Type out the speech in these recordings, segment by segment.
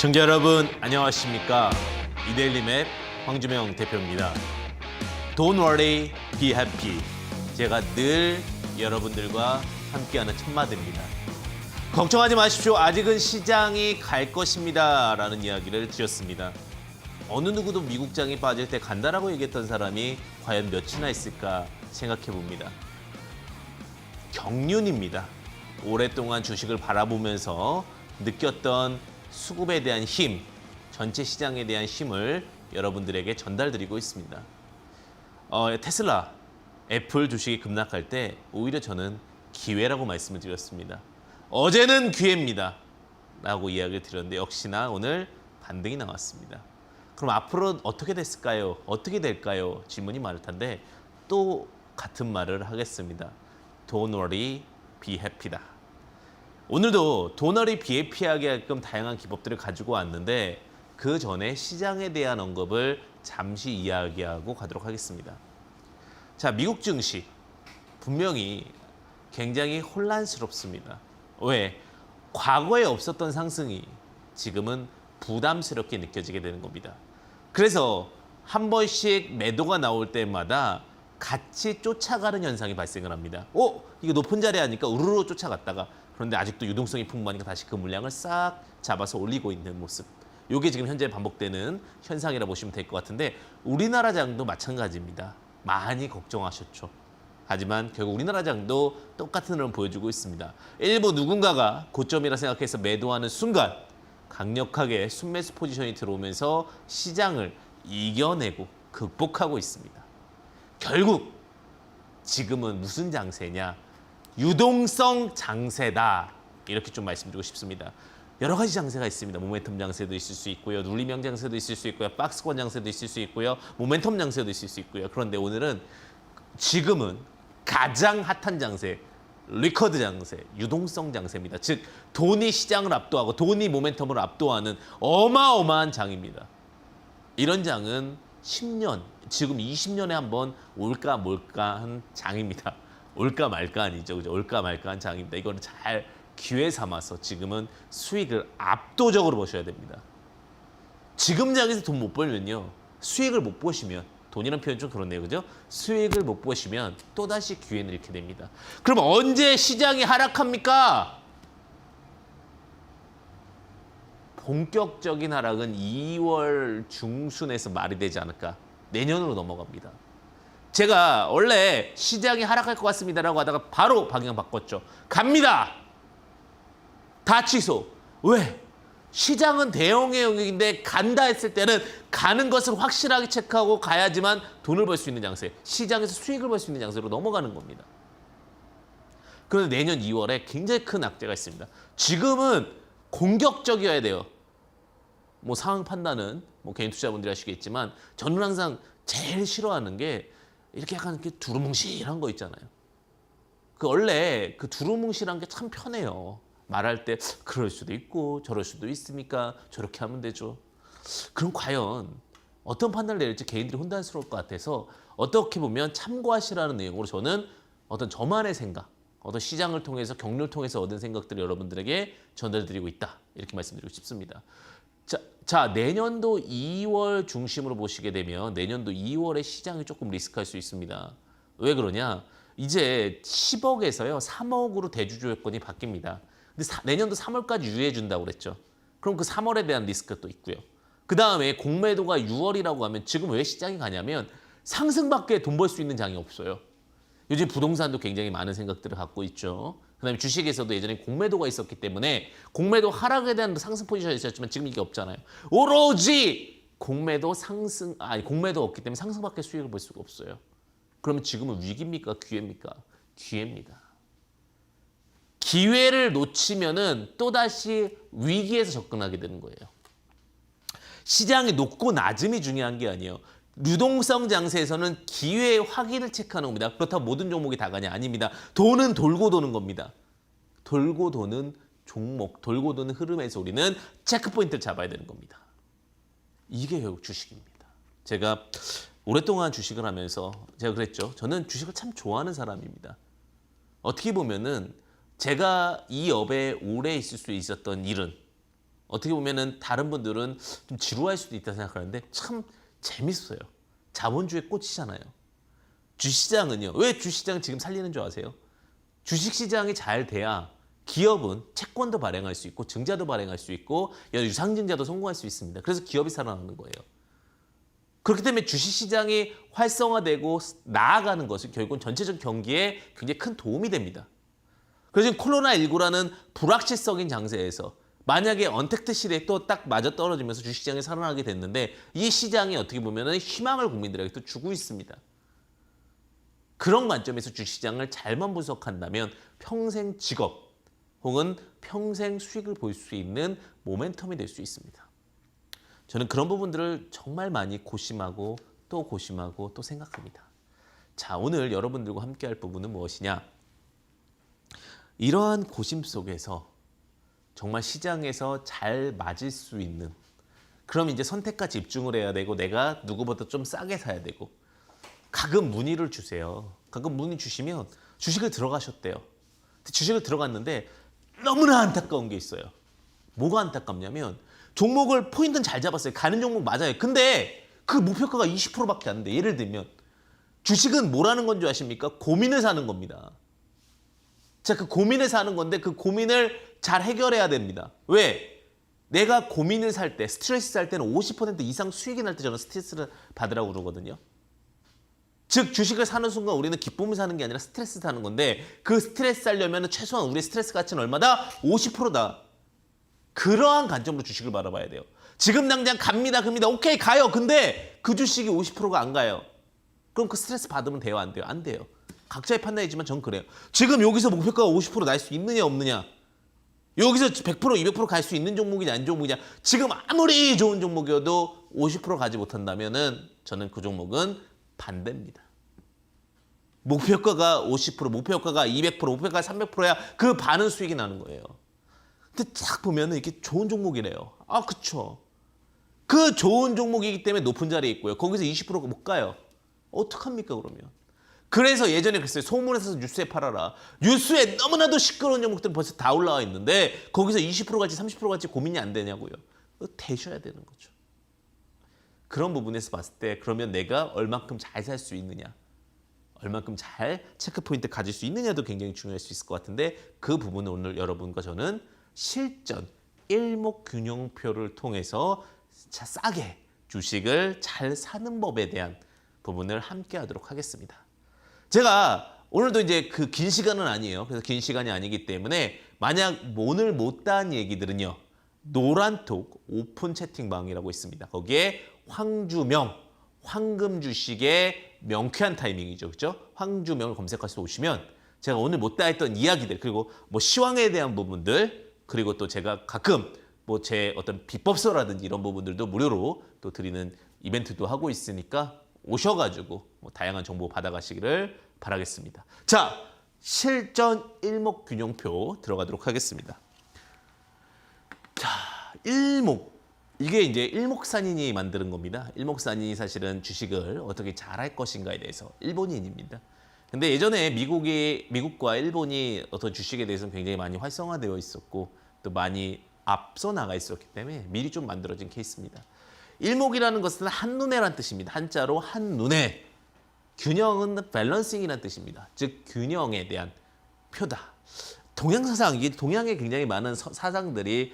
시청자 여러분 안녕하십니까. 이데일리맵 황주명 대표입니다. Don't worry, be happy. 제가 늘 여러분들과 함께하는 첫마디입니다. 걱정하지 마십시오. 아직은 시장이 갈 것입니다. 라는 이야기를 드렸습니다. 어느 누구도 미국장이 빠질 때 간다라고 얘기했던 사람이 과연 몇이나 있을까 생각해 봅니다. 경륜입니다. 오랫동안 주식을 바라보면서 느꼈던 수급에 대한 힘, 전체 시장에 대한 힘을 여러분들에게 전달드리고 있습니다. 테슬라, 애플 주식이 급락할 때 오히려 저는 기회라고 말씀을 드렸습니다. 어제는 기회입니다. 라고 이야기를 드렸는데 역시나 오늘 반등이 나왔습니다. 그럼 앞으로 어떻게 됐을까요? 어떻게 될까요? 질문이 많을 텐데 또 같은 말을 하겠습니다. Don't worry, be happy다. 오늘도 Don't worry, be happy하게 하게끔 다양한 기법들을 가지고 왔는데 그 전에 시장에 대한 언급을 잠시 이야기하고 가도록 하겠습니다. 자, 미국 증시 분명히 굉장히 혼란스럽습니다. 왜? 과거에 없었던 상승이 지금은 부담스럽게 느껴지게 되는 겁니다. 그래서 한 번씩 매도가 나올 때마다 같이 쫓아가는 현상이 발생을 합니다. 이거 높은 자리에 하니까 우르르 쫓아갔다가 그런데 아직도 유동성이 풍부하니까 다시 그 물량을 싹 잡아서 올리고 있는 모습. 이게 지금 현재 반복되는 현상이라 보시면 될 것 같은데 우리나라 장도 마찬가지입니다. 많이 걱정하셨죠. 하지만 결국 우리나라 장도 똑같은 흐름을 보여주고 있습니다. 일부 누군가가 고점이라 생각해서 매도하는 순간 강력하게 순매수 포지션이 들어오면서 시장을 이겨내고 극복하고 있습니다. 결국 지금은 무슨 장세냐? 유동성 장세다. 이렇게 좀 말씀드리고 싶습니다. 여러 가지 장세가 있습니다. 모멘텀 장세도 있을 수 있고요. 눌리명 장세도 있을 수 있고요. 박스권 장세도 있을 수 있고요. 모멘텀 장세도 있을 수 있고요. 그런데 오늘은 지금은 가장 핫한 장세, 리커드 장세, 유동성 장세입니다. 즉 돈이 시장을 압도하고 돈이 모멘텀을 압도하는 어마어마한 장입니다. 이런 장은 10년, 지금 20년에 한번 올까 몰까 한 장입니다. 올까 말까 아니죠. 그죠? 올까 말까 한 장입니다. 이거를 잘 기회 삼아서 지금은 수익을 압도적으로 보셔야 됩니다. 지금 장에서 돈 못 벌면요. 수익을 못 보시면 돈이라는 표현 좀 그렇네요. 그죠? 수익을 못 보시면 또다시 기회는 잃게 됩니다. 그럼 언제 시장이 하락합니까? 본격적인 하락은 2월 중순에서 말이 되지 않을까. 내년으로 넘어갑니다. 제가 원래 시장이 하락할 것 같습니다라고 하다가 바로 방향 바꿨죠. 갑니다. 다 취소. 왜? 시장은 대형의 영역인데 간다 했을 때는 가는 것을 확실하게 체크하고 가야지만 돈을 벌 수 있는 장세, 시장에서 수익을 벌 수 있는 장세로 넘어가는 겁니다. 그런데 내년 2월에 굉장히 큰 악재가 있습니다. 지금은 공격적이어야 돼요. 뭐 상황 판단은 뭐 개인 투자분들이 하시겠지만 저는 항상 제일 싫어하는 게 이렇게 약간 이렇게 두루뭉실한 거 있잖아요. 그 원래 그 두루뭉실한 게 참 편해요. 말할 때 그럴 수도 있고 저럴 수도 있습니까? 저렇게 하면 되죠. 그럼 과연 어떤 판단을 내릴지 개인들이 혼란스러울 것 같아서 어떻게 보면 참고하시라는 내용으로 저는 어떤 저만의 생각, 어떤 시장을 통해서 경로를 통해서 얻은 생각들을 여러분들에게 전달드리고 있다. 이렇게 말씀드리고 싶습니다. 자, 내년도 2월 중심으로 보시게 되면 내년도 2월에 시장이 조금 리스크할 수 있습니다. 왜 그러냐? 이제 10억에서요 3억으로 대주주 요건이 바뀝니다. 근데 내년도 3월까지 유예해 준다고 그랬죠. 그럼 그 3월에 대한 리스크가 또 있고요. 그 다음에 공매도가 6월이라고 하면 지금 왜 시장이 가냐면 상승밖에 돈 벌 수 있는 장이 없어요. 요즘 부동산도 굉장히 많은 생각들을 갖고 있죠. 그다음에 주식에서도 예전에 공매도가 있었기 때문에 공매도 하락에 대한 상승 포지션이 있었지만 지금 이게 없잖아요. 오로지 공매도 없기 때문에 상승밖에 수익을 볼 수가 없어요. 그러면 지금은 위기입니까? 기회입니까? 기회입니다. 기회를 놓치면은 또다시 위기에서 접근하게 되는 거예요. 시장이 높고 낮음이 중요한 게 아니에요. 유동성 장세에서는 기회의 확인을 체크하는 겁니다. 그렇다고 모든 종목이 다 가냐? 아닙니다. 돈은 돌고 도는 겁니다. 돌고 도는 종목, 돌고 도는 흐름에서 우리는 체크포인트를 잡아야 되는 겁니다. 이게 결국 주식입니다. 제가 오랫동안 주식을 하면서 제가 그랬죠. 저는 주식을 참 좋아하는 사람입니다. 어떻게 보면은 제가 이 업에 오래 있을 수 있었던 일은 어떻게 보면은 다른 분들은 좀 지루할 수도 있다 생각하는데 참 재밌어요. 자본주의에 꽂히잖아요. 주시장은요. 왜 주시장 지금 살리는 줄 아세요? 주식시장이 잘 돼야 기업은 채권도 발행할 수 있고 증자도 발행할 수 있고 유상증자도 성공할 수 있습니다. 그래서 기업이 살아나는 거예요. 그렇기 때문에 주식시장이 활성화되고 나아가는 것은 결국은 전체적 경기에 굉장히 큰 도움이 됩니다. 그래서 지금 코로나19라는 불확실성인 장세에서 만약에 언택트 시대에 또 딱 맞아떨어지면서 주식시장이 살아나게 됐는데 이 시장이 어떻게 보면 희망을 국민들에게 또 주고 있습니다. 그런 관점에서 주식시장을 잘만 분석한다면 평생 직업 혹은 평생 수익을 볼 수 있는 모멘텀이 될 수 있습니다. 저는 그런 부분들을 정말 많이 고심하고 또 생각합니다. 자, 오늘 여러분들과 함께 할 부분은 무엇이냐? 이러한 고심 속에서 정말 시장에서 잘 맞을 수 있는, 그럼 이제 선택과 집중을 해야 되고 내가 누구보다 좀 싸게 사야 되고, 가끔 문의를 주세요. 가끔 문의 주시면 주식을 들어가셨대요. 주식을 들어갔는데 너무나 안타까운 게 있어요. 뭐가 안타깝냐면 종목을 포인트는 잘 잡았어요. 가는 종목 맞아요. 근데 그 목표가가 20%밖에 안 돼. 예를 들면 주식은 뭐라는 건 줄 아십니까? 고민을 사는 겁니다. 자, 그 고민을 사는 건데 그 고민을 잘 해결해야 됩니다. 왜? 내가 고민을 살 때, 스트레스 살 때는 50% 이상 수익이 날 때 저는 스트레스를 받으라고 그러거든요. 즉 주식을 사는 순간 우리는 기쁨을 사는 게 아니라 스트레스 사는 건데 그 스트레스 살려면 최소한 우리의 스트레스 가치는 얼마다? 50%다. 그러한 관점으로 주식을 바라봐야 돼요. 지금 당장 갑니다. 오케이 가요. 근데 그 주식이 50%가 안 가요. 그럼 그 스트레스 받으면 돼요? 안 돼요? 안 돼요. 각자의 판단이지만 전 그래요. 지금 여기서 목표가가 50% 날 수 있느냐 없느냐. 여기서 100% 200% 갈 수 있는 종목이냐 안 종목이냐. 지금 아무리 좋은 종목이어도 50% 가지 못한다면은 저는 그 종목은 반대입니다. 목표가가 50%, 목표가가 200%, 목표가가 300%야 그 반은 수익이 나는 거예요. 근데 딱 보면은 이게 좋은 종목이래요. 아, 그쵸. 그 좋은 종목이기 때문에 높은 자리에 있고요. 거기서 20%가 못 가요. 어떡합니까, 그러면? 그래서 예전에 그랬어요. 소문에서 뉴스에 팔아라. 뉴스에 너무나도 시끄러운 종목들은 벌써 다 올라와 있는데 거기서 20% 갈지 30% 갈지 고민이 안 되냐고요. 되셔야 되는 거죠. 그런 부분에서 봤을 때 그러면 내가 얼만큼 잘 살 수 있느냐, 얼만큼 잘 체크포인트 가질 수 있느냐도 굉장히 중요할 수 있을 것 같은데 그 부분을 오늘 여러분과 저는 실전 일목균형표를 통해서 싸게 주식을 잘 사는 법에 대한 부분을 함께 하도록 하겠습니다. 제가 오늘도 이제 그 긴 시간은 아니에요. 그래서 긴 시간이 아니기 때문에 만약 오늘 못다한 얘기들은요. 노란톡 오픈 채팅방이라고 있습니다. 거기에 황주명, 황금 주식의 명쾌한 타이밍이죠. 그렇죠? 황주명을 검색하셔서 오시면 제가 오늘 못다 했던 이야기들 그리고 뭐 시황에 대한 부분들 그리고 또 제가 가끔 뭐 제 어떤 비법서라든지 이런 부분들도 무료로 또 드리는 이벤트도 하고 있으니까 오셔가지고 뭐 다양한 정보 받아가시기를 바라겠습니다. 자, 실전 일목균형표 들어가도록 하겠습니다. 자, 일목. 이게 이제 일목산인이 만드는 겁니다. 일목산인이 사실은 주식을 어떻게 잘할 것인가에 대해서 일본인입니다. 근데 예전에 미국과 일본이 어떤 주식에 대해서는 굉장히 많이 활성화되어 있었고 또 많이 앞서 나가 있었기 때문에 미리 좀 만들어진 케이스입니다. 일목이라는 것은 한눈에란 뜻입니다. 한자로 한눈에. 균형은 밸런싱이라는 뜻입니다. 즉 균형에 대한 표다. 동양사상, 이게 동양에 굉장히 많은 사상들이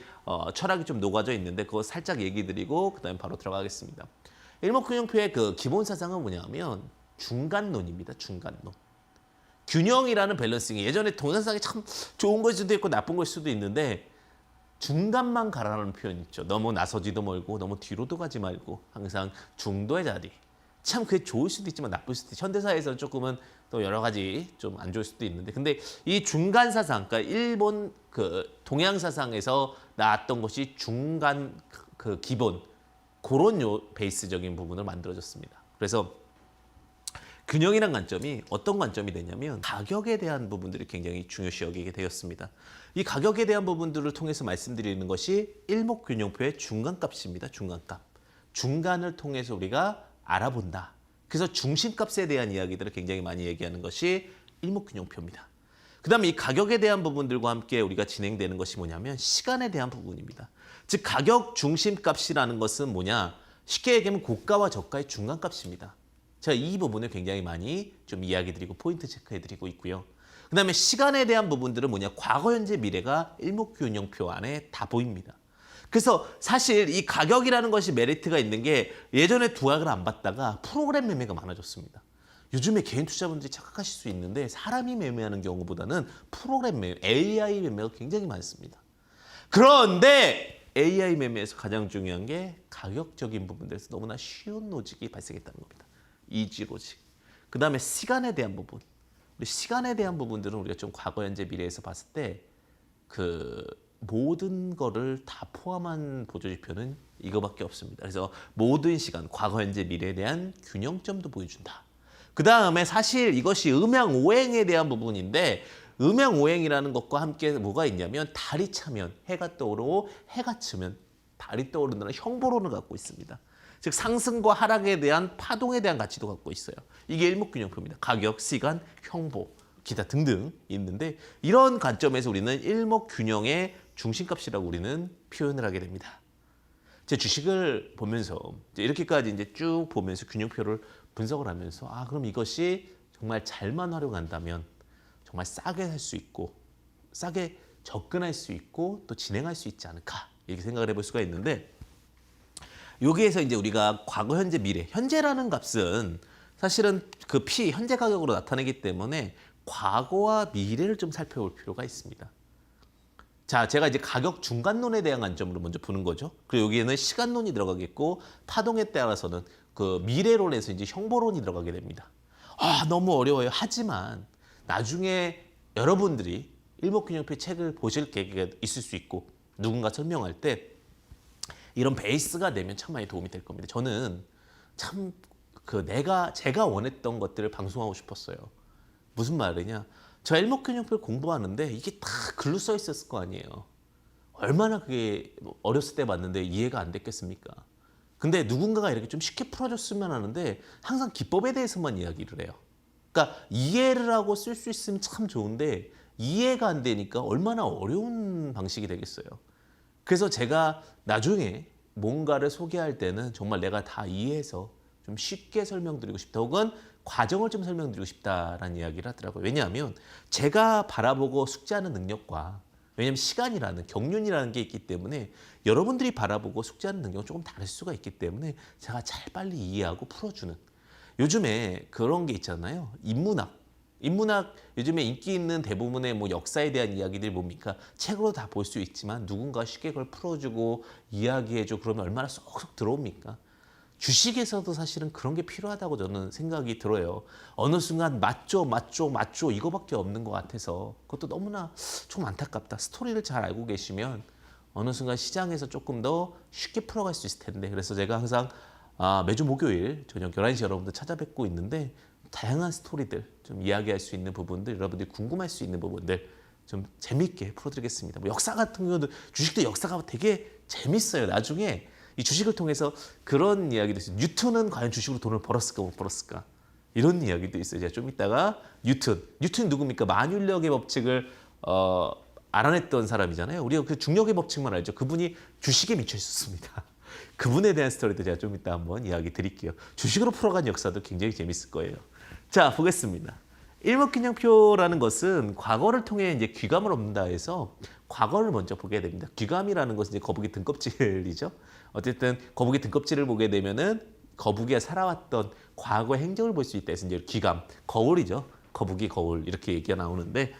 철학이 좀 녹아져 있는데 그거 살짝 얘기 드리고 그다음에 바로 들어가겠습니다. 일목균형표의 그 기본 사상은 뭐냐면 중간론입니다. 중간론. 균형이라는 밸런싱이 예전에 동양사상이 참 좋은 걸 수도 있고 나쁜 걸 수도 있는데 중간만 가라는 표현 있죠. 너무 나서지도 말고 너무 뒤로도 가지 말고 항상 중도의 자리. 참 그게 좋을 수도 있지만 나쁠 수도 있죠. 현대사회에서는 조금은 또 여러 가지 좀 안 좋을 수도 있는데 근데 이 중간 사상, 그러니까 일본 그 동양 사상에서 나왔던 것이 중간 그 기본 그런 베이스적인 부분을 만들어졌습니다. 그래서 균형이란 관점이 어떤 관점이 되냐면 가격에 대한 부분들이 굉장히 중요시 여기게 되었습니다. 이 가격에 대한 부분들을 통해서 말씀드리는 것이 일목균형표의 중간값입니다. 중간값. 중간을 통해서 우리가 알아본다. 그래서 중심값에 대한 이야기들을 굉장히 많이 얘기하는 것이 일목균형표입니다. 그다음에 이 가격에 대한 부분들과 함께 우리가 진행되는 것이 뭐냐면 시간에 대한 부분입니다. 즉 가격 중심값이라는 것은 뭐냐? 쉽게 얘기하면 고가와 저가의 중간값입니다. 제가 이 부분을 굉장히 많이 좀 이야기 드리고 포인트 체크해드리고 있고요. 그다음에 시간에 대한 부분들은 뭐냐? 과거, 현재, 미래가 일목균형표 안에 다 보입니다. 그래서 사실 이 가격이라는 것이 메리트가 있는 게 예전에 두각을 안 봤다가 프로그램 매매가 많아졌습니다. 요즘에 개인 투자분들이 착각하실 수 있는데 사람이 매매하는 경우보다는 프로그램 매매, AI 매매가 굉장히 많습니다. 그런데 AI 매매에서 가장 중요한 게 가격적인 부분들에서 너무나 쉬운 로직이 발생했다는 겁니다. 이지 로직. 그 다음에 시간에 대한 부분. 우리 시간에 대한 부분들은 우리가 좀 과거, 현재, 미래에서 봤을 때 그 모든 거를 다 포함한 보조지표는 이거밖에 없습니다. 그래서 모든 시간, 과거, 현재, 미래에 대한 균형점도 보여준다. 그 다음에 사실 이것이 음양오행에 대한 부분인데 음양오행이라는 것과 함께 뭐가 있냐면 달이 차면 해가 떠오르고 해가 치면 달이 떠오른다는 형보론을 갖고 있습니다. 즉 상승과 하락에 대한 파동에 대한 가치도 갖고 있어요. 이게 일목균형표입니다. 가격, 시간, 형보, 기타 등등 있는데 이런 관점에서 우리는 일목균형의 중심값이라고 우리는 표현을 하게 됩니다. 제 주식을 보면서 이렇게까지 이제 쭉 보면서 균형표를 분석을 하면서 그럼 이것이 정말 잘만 활용한다면 정말 싸게 살 수 있고 싸게 접근할 수 있고 또 진행할 수 있지 않을까 이렇게 생각을 해볼 수가 있는데 여기에서 이제 우리가 과거, 현재, 미래, 현재라는 값은 사실은 그 현재 가격으로 나타내기 때문에 과거와 미래를 좀 살펴볼 필요가 있습니다. 자, 제가 이제 가격 중간론에 대한 관점으로 먼저 보는 거죠. 그리고 여기에는 시간론이 들어가겠고 파동에 따라서는 그 미래론에서 이제 형보론이 들어가게 됩니다. 너무 어려워요. 하지만 나중에 여러분들이 일목균형표 책을 보실 계기가 있을 수 있고 누군가 설명할 때 이런 베이스가 되면 참 많이 도움이 될 겁니다. 저는 참 제가 원했던 것들을 방송하고 싶었어요. 무슨 말이냐? 저 일목균형표를 공부하는데 이게 다 글로 써 있었을 거 아니에요. 얼마나 그게 어렸을 때 봤는데 이해가 안 됐겠습니까? 근데 누군가가 이렇게 좀 쉽게 풀어줬으면 하는데 항상 기법에 대해서만 이야기를 해요. 그러니까 이해를 하고 쓸 수 있으면 참 좋은데 이해가 안 되니까 얼마나 어려운 방식이 되겠어요. 그래서 제가 나중에 뭔가를 소개할 때는 정말 내가 다 이해해서 좀 쉽게 설명드리고 싶다 혹은 과정을 좀 설명드리고 싶다라는 이야기를 하더라고요. 왜냐하면 제가 바라보고 숙지하는 능력과 왜냐하면 시간이라는 경륜이라는 게 있기 때문에 여러분들이 바라보고 숙지하는 능력은 조금 다를 수가 있기 때문에 제가 잘 빨리 이해하고 풀어주는 요즘에 그런 게 있잖아요. 인문학 요즘에 인기 있는 대부분의 뭐 역사에 대한 이야기들 뭡니까? 책으로 다 볼 수 있지만 누군가 쉽게 그걸 풀어주고 이야기해줘 그러면 얼마나 쏙쏙 들어옵니까? 주식에서도 사실은 그런 게 필요하다고 저는 생각이 들어요. 어느 순간 맞죠 이거밖에 없는 것 같아서 그것도 너무나 좀 안타깝다. 스토리를 잘 알고 계시면 어느 순간 시장에서 조금 더 쉽게 풀어갈 수 있을 텐데 그래서 제가 항상 매주 목요일 저녁 11시 여러분들 찾아뵙고 있는데 다양한 스토리들 좀 이야기할 수 있는 부분들 여러분들이 궁금할 수 있는 부분들 좀 재미있게 풀어드리겠습니다. 뭐 역사 같은 경우도 주식도 역사가 되게 재밌어요. 나중에 이 주식을 통해서 그런 이야기도 있어요. 뉴턴은 과연 주식으로 돈을 벌었을까 못 벌었을까 이런 이야기도 있어요. 제가 좀 이따가 뉴턴이 누굽니까? 만율력의 법칙을 알아냈던 사람이잖아요. 우리가 그 중력의 법칙만 알죠. 그분이 주식에 미쳐 있었습니다. 그분에 대한 스토리도 제가 좀 이따 한번 이야기 드릴게요. 주식으로 풀어간 역사도 굉장히 재밌을 거예요. 자, 보겠습니다. 일목균형표라는 것은 과거를 통해 이제 귀감을 얻는다 해서 과거를 먼저 보게 됩니다. 귀감이라는 것은 이제 거북이 등껍질이죠. 어쨌든 거북이 등껍질을 보게 되면은 거북이가 살아왔던 과거 행적을 볼 수 있다 해서 이제 귀감, 거울이죠. 거북이 거울 이렇게 얘기가 나오는데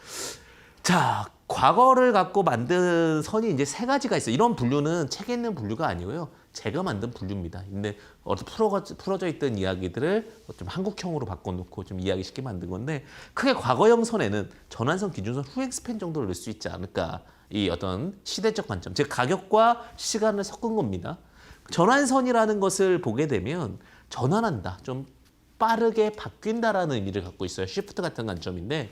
자, 과거를 갖고 만든 선이 이제 세 가지가 있어요. 이런 분류는 책에 있는 분류가 아니고요. 제가 만든 분류입니다. 근데 풀어져 있던 이야기들을 좀 한국형으로 바꿔놓고 좀 이야기 쉽게 만든 건데 크게 과거형 선에는 전환선, 기준선, 후행 스팬 정도를 넣을 수 있지 않을까. 이 어떤 시대적 관점, 즉 가격과 시간을 섞은 겁니다. 전환선이라는 것을 보게 되면 전환한다, 좀 빠르게 바뀐다라는 의미를 갖고 있어요. 시프트 같은 관점인데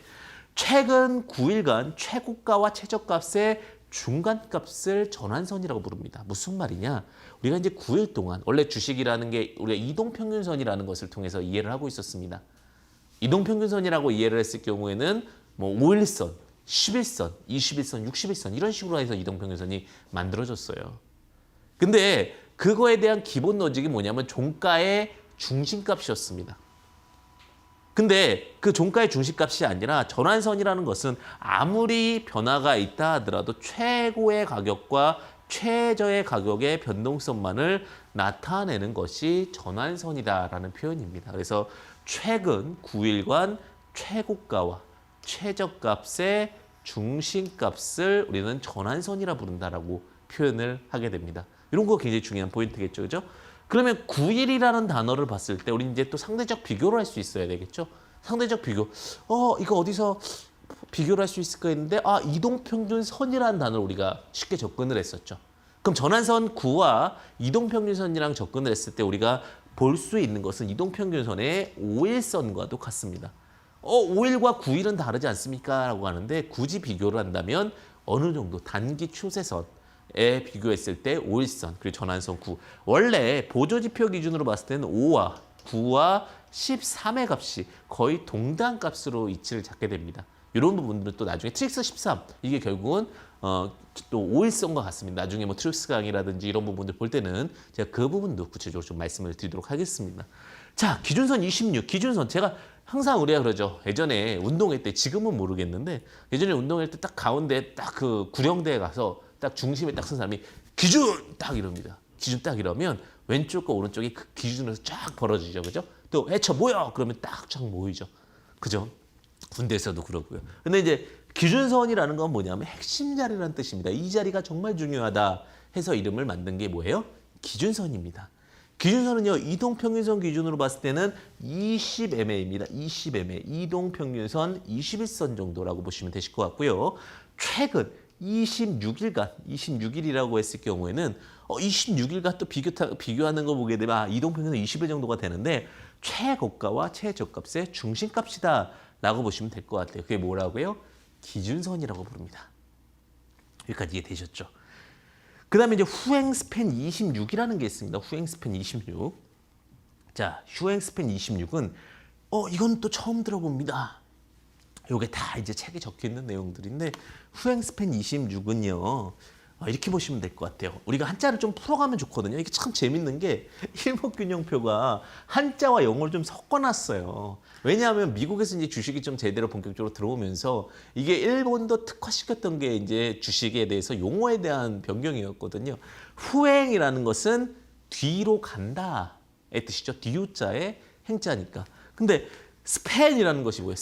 최근 9일간 최고가와 최저값의 중간값을 전환선이라고 부릅니다. 무슨 말이냐? 우리가 이제 9일 동안 원래 주식이라는 게 우리가 이동평균선이라는 것을 통해서 이해를 하고 있었습니다. 이동평균선이라고 이해를 했을 경우에는 뭐 5일선, 11선, 21선, 61선 이런 식으로 해서 이동평균선이 만들어졌어요. 근데 그거에 대한 기본 로직이 뭐냐면 종가의 중심값이었습니다. 근데 그 종가의 중심값이 아니라 전환선이라는 것은 아무리 변화가 있다 하더라도 최고의 가격과 최저의 가격의 변동성만을 나타내는 것이 전환선이다라는 표현입니다. 그래서 최근 9일간 최고가와 최저값의 중심값을 우리는 전환선이라 부른다라고 표현을 하게 됩니다. 이런 거 굉장히 중요한 포인트겠죠, 그죠? 그러면 9일이라는 단어를 봤을 때 우리 이제 또 상대적 비교를 할 수 있어야 되겠죠? 상대적 비교. 이거 어디서 비교를 할 수 있을까 했는데 이동평균선이라는 단어를 우리가 쉽게 접근을 했었죠. 그럼 전환선 9와 이동평균선이랑 접근을 했을 때 우리가 볼 수 있는 것은 이동평균선의 5일선과도 같습니다. 5일과 9일은 다르지 않습니까? 라고 하는데 굳이 비교를 한다면 어느 정도 단기 추세선에 비교했을 때 5일선 그리고 전환선 9. 원래 보조지표 기준으로 봤을 때는 5와 9와 13의 값이 거의 동등한 값으로 이치를 잡게 됩니다. 이런 부분들은 또 나중에 트릭스 13 이게 결국은 또 5일선과 같습니다. 나중에 뭐 트릭스 강의라든지 이런 부분들 볼 때는 제가 그 부분도 구체적으로 좀 말씀을 드리도록 하겠습니다. 자, 기준선 26 기준선 제가 항상 우리가 그러죠. 예전에 운동회 때 지금은 모르겠는데 예전에 운동회 때 딱 가운데 딱 그 구령대에 가서 딱 중심에 딱 선 사람이 기준 딱 이럽니다. 기준 딱 이러면 왼쪽과 오른쪽이 그 기준에서 쫙 벌어지죠. 그죠? 또 해쳐 모여 그러면 딱 쫙 모이죠. 그죠? 군대에서도 그러고요. 근데 이제 기준선이라는 건 뭐냐면 핵심 자리라는 뜻입니다. 이 자리가 정말 중요하다 해서 이름을 만든 게 뭐예요? 기준선입니다. 기준선은요. 이동평균선 기준으로 봤을 때는 20m입니다. 20m. 이동평균선 21선 정도라고 보시면 되실 것 같고요. 최근 26일간, 26일이라고 했을 경우에는 26일간 또 비교하는 거 보게 되면 이동평균선 20일 정도가 되는데 최고가와 최저값의 중심값이다 라고 보시면 될 것 같아요. 그게 뭐라고요? 기준선이라고 부릅니다. 여기까지 이해되셨죠? 그 다음에 이제 후행 스팬 26이라는 게 있습니다. 후행 스팬 26. 자, 후행 스팬 26은 이건 또 처음 들어봅니다. 요게 다 이제 책에 적혀 있는 내용들인데 후행 스팬 26은요. 이렇게 보시면 될 것 같아요. 우리가 한자를 좀 풀어가면 좋거든요. 이게 참 재밌는 게 일목균형표가 한자와 영어를 좀 섞어놨어요. 왜냐하면 미국에서 이제 주식이 좀 제대로 본격적으로 들어오면서 이게 일본도 특화시켰던 게 이제 주식에 대해서 용어에 대한 변경이었거든요. 후행이라는 것은 뒤로 간다의 뜻이죠. 뒤우자의 행자니까. 근데 스팬이라는 것이 뭐예요?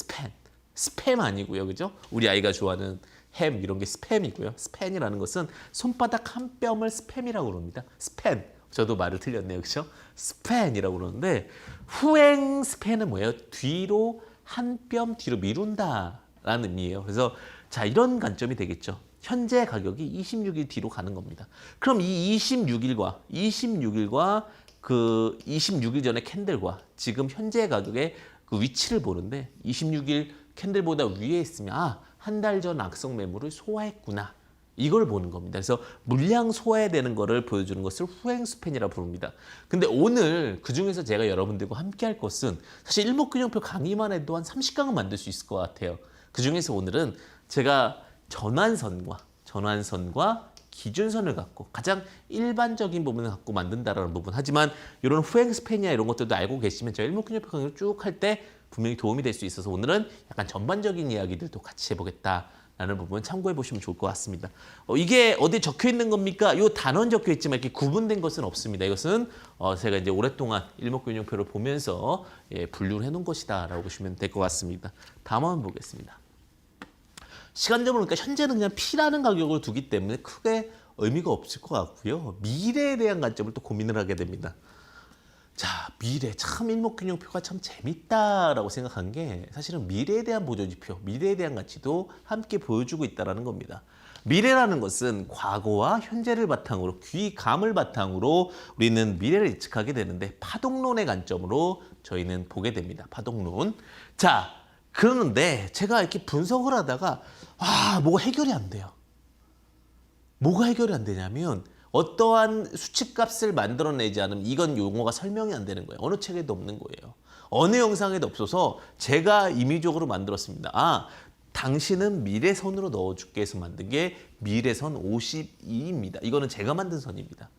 스팸 아니고요. 그죠? 우리 아이가 좋아하는 햄 이런 게 스팸이고요. 스팬이라는 것은 손바닥 한 뼘을 스팸이라고 그럽니다. 스팬. 저도 말을 틀렸네요. 그렇죠? 스팬이라고 그러는데 후행 스팬은 뭐예요? 뒤로 한 뼘 뒤로 미룬다라는 의미예요. 그래서 자, 이런 관점이 되겠죠. 현재 가격이 26일 뒤로 가는 겁니다. 그럼 이 26일과 그 26일 전의 캔들과 지금 현재 가격의 그 위치를 보는데 26일 캔들보다 위에 있으면 한 달 전 악성 매물을 소화했구나. 이걸 보는 겁니다. 그래서 물량 소화되는 거를 보여주는 것을 후행 스팬이라고 부릅니다. 근데 오늘 그중에서 제가 여러분들과 함께 할 것은 사실 일목균형표 강의만 해도 한 30강은 만들 수 있을 것 같아요. 그중에서 오늘은 제가 전환선과 기준선을 갖고 가장 일반적인 부분을 갖고 만든다라는 부분. 하지만 이런 후행 스팬이나 이런 것들도 알고 계시면 제가 일목균형표 강의를 쭉 할 때 분명히 도움이 될 수 있어서 오늘은 약간 전반적인 이야기들도 같이 해보겠다라는 부분 참고해 보시면 좋을 것 같습니다. 이게 어디 적혀 있는 겁니까? 이 단어는 적혀 있지만 이렇게 구분된 것은 없습니다. 이것은 제가 이제 오랫동안 일목균형표를 보면서 분류를 해놓은 것이다라고 보시면 될 것 같습니다. 다음 한번 보겠습니다. 시간적으로 보니까 현재는 그냥 P라는 가격을 두기 때문에 크게 의미가 없을 것 같고요. 미래에 대한 관점을 또 고민을 하게 됩니다. 자, 미래 참 일목균형표가 참 재밌다라고 생각한 게 사실은 미래에 대한 보조지표, 미래에 대한 가치도 함께 보여주고 있다는 겁니다. 미래라는 것은 과거와 현재를 바탕으로 귀감을 바탕으로 우리는 미래를 예측하게 되는데 파동론의 관점으로 저희는 보게 됩니다. 파동론. 자, 그러는데 제가 이렇게 분석을 하다가 뭐가 해결이 안 돼요. 뭐가 해결이 안 되냐면 어떠한 수치값을 만들어내지 않으면 이건 용어가 설명이 안 되는 거예요. 어느 책에도 없는 거예요. 어느 영상에도 없어서 제가 임의적으로 만들었습니다. 당신은 미래선으로 넣어줄게 해서 만든 게 미래선 52입니다. 이거는 제가 만든 선입니다.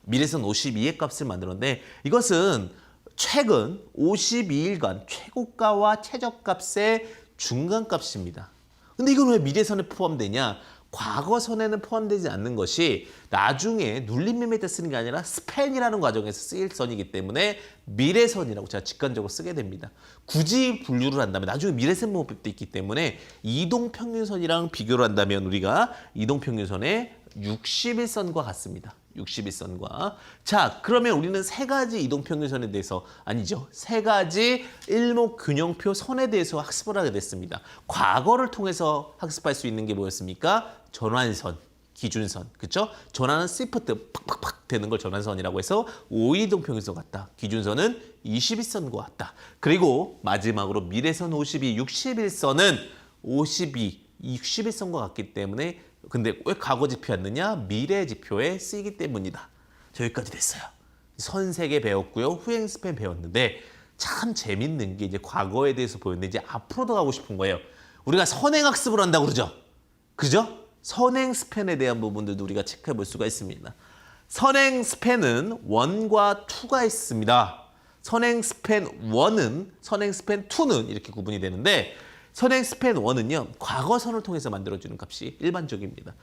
미래선 52의 값을 만들었는데 이것은 최근 52일간 최고가와 최저값의 중간값입니다. 근데 이건 왜 미래선에 포함되냐? 과거선에는 포함되지 않는 것이 나중에 눌림매매 때 쓰는 게 아니라 스팬이라는 과정에서 쓰일 선이기 때문에 미래선이라고 제가 직관적으로 쓰게 됩니다. 굳이 분류를 한다면 나중에 미래선 모법도 있기 때문에 이동평균선이랑 비교를 한다면 우리가 이동평균선의 61선과 같습니다. 61선과. 자, 그러면 우리는 세 가지 이동평균선에 대해서 아니죠. 세 가지 일목균형표 선에 대해서 학습을 하게 됐습니다. 과거를 통해서 학습할 수 있는 게 뭐였습니까? 전환선, 기준선, 그렇죠? 전환은 시프트 팍팍팍 되는 걸 전환선이라고 해서 5이동평균선 같다. 기준선은 21선과 같다. 그리고 마지막으로 미래선 52, 61선은 52, 61선과 같기 때문에 근데 왜 과거 지표였느냐? 미래 지표에 쓰이기 때문이다. 여기까지 됐어요. 선 3개 배웠고요. 후행 스팬 배웠는데 참 재밌는 게 이제 과거에 대해서 보였는데 이제 앞으로도 가고 싶은 거예요. 우리가 선행 학습을 한다고 그러죠. 그죠? 선행 스팬에 대한 부분들도 우리가 체크해 볼 수가 있습니다. 선행 스팬은 1과 2가 있습니다. 선행 스팬 1은 선행 스팬 2는 이렇게 구분이 되는데 선행 스팬 1은요. 과거선을 통해서 만들어주는 값이 일반적입니다.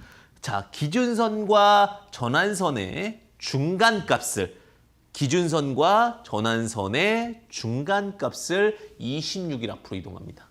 자, 기준선과 전환선의 중간값을 기준선과 전환선의 중간값을 26일 앞으로 이동합니다.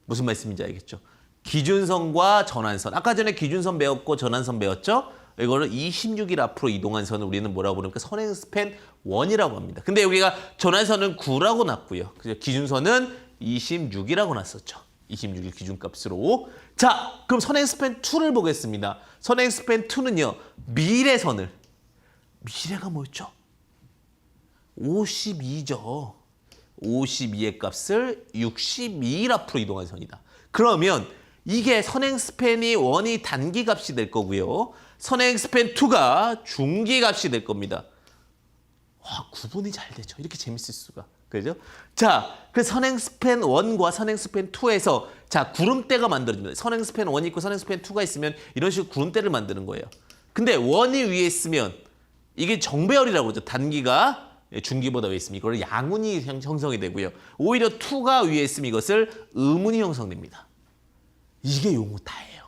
무슨 말씀인지 알겠죠? 기준선과 전환선. 아까 전에 기준선 배웠고 전환선 배웠죠? 이거를 26일 앞으로 이동한 선을 우리는 뭐라고 부르니까 선행 스팬 1이라고 합니다. 근데 우리가 전환선은 9라고 놨고요. 기준선은 26이라고 놨었죠. 26일 기준값으로. 자, 그럼 선행 스팬 2를 보겠습니다. 선행 스팬 2는요. 미래선을. 미래가 뭐였죠? 52죠. 52의 값을 62일 앞으로 이동한 선이다. 그러면 이게 선행 스팬이 1이 단기 값이 될 거고요. 선행 스팬 2가 중기 값이 될 겁니다. 와, 구분이 잘 되죠. 이렇게 재밌을 수가. 그죠? 자, 그 선행 스팬 1과 선행 스팬 2에서 자, 구름대가 만들어집니다. 선행 스팬 1이 있고 선행 스팬 2가 있으면 이런 식으로 구름대를 만드는 거예요. 근데 1이 위에 있으면 이게 정배열이라고 그러죠. 단기가 중기보다 위에 있으면 이걸 양운이 형성이 되고요. 오히려 2가 위에 있으면 이것을 음운이 형성됩니다. 이게 용어 다예요.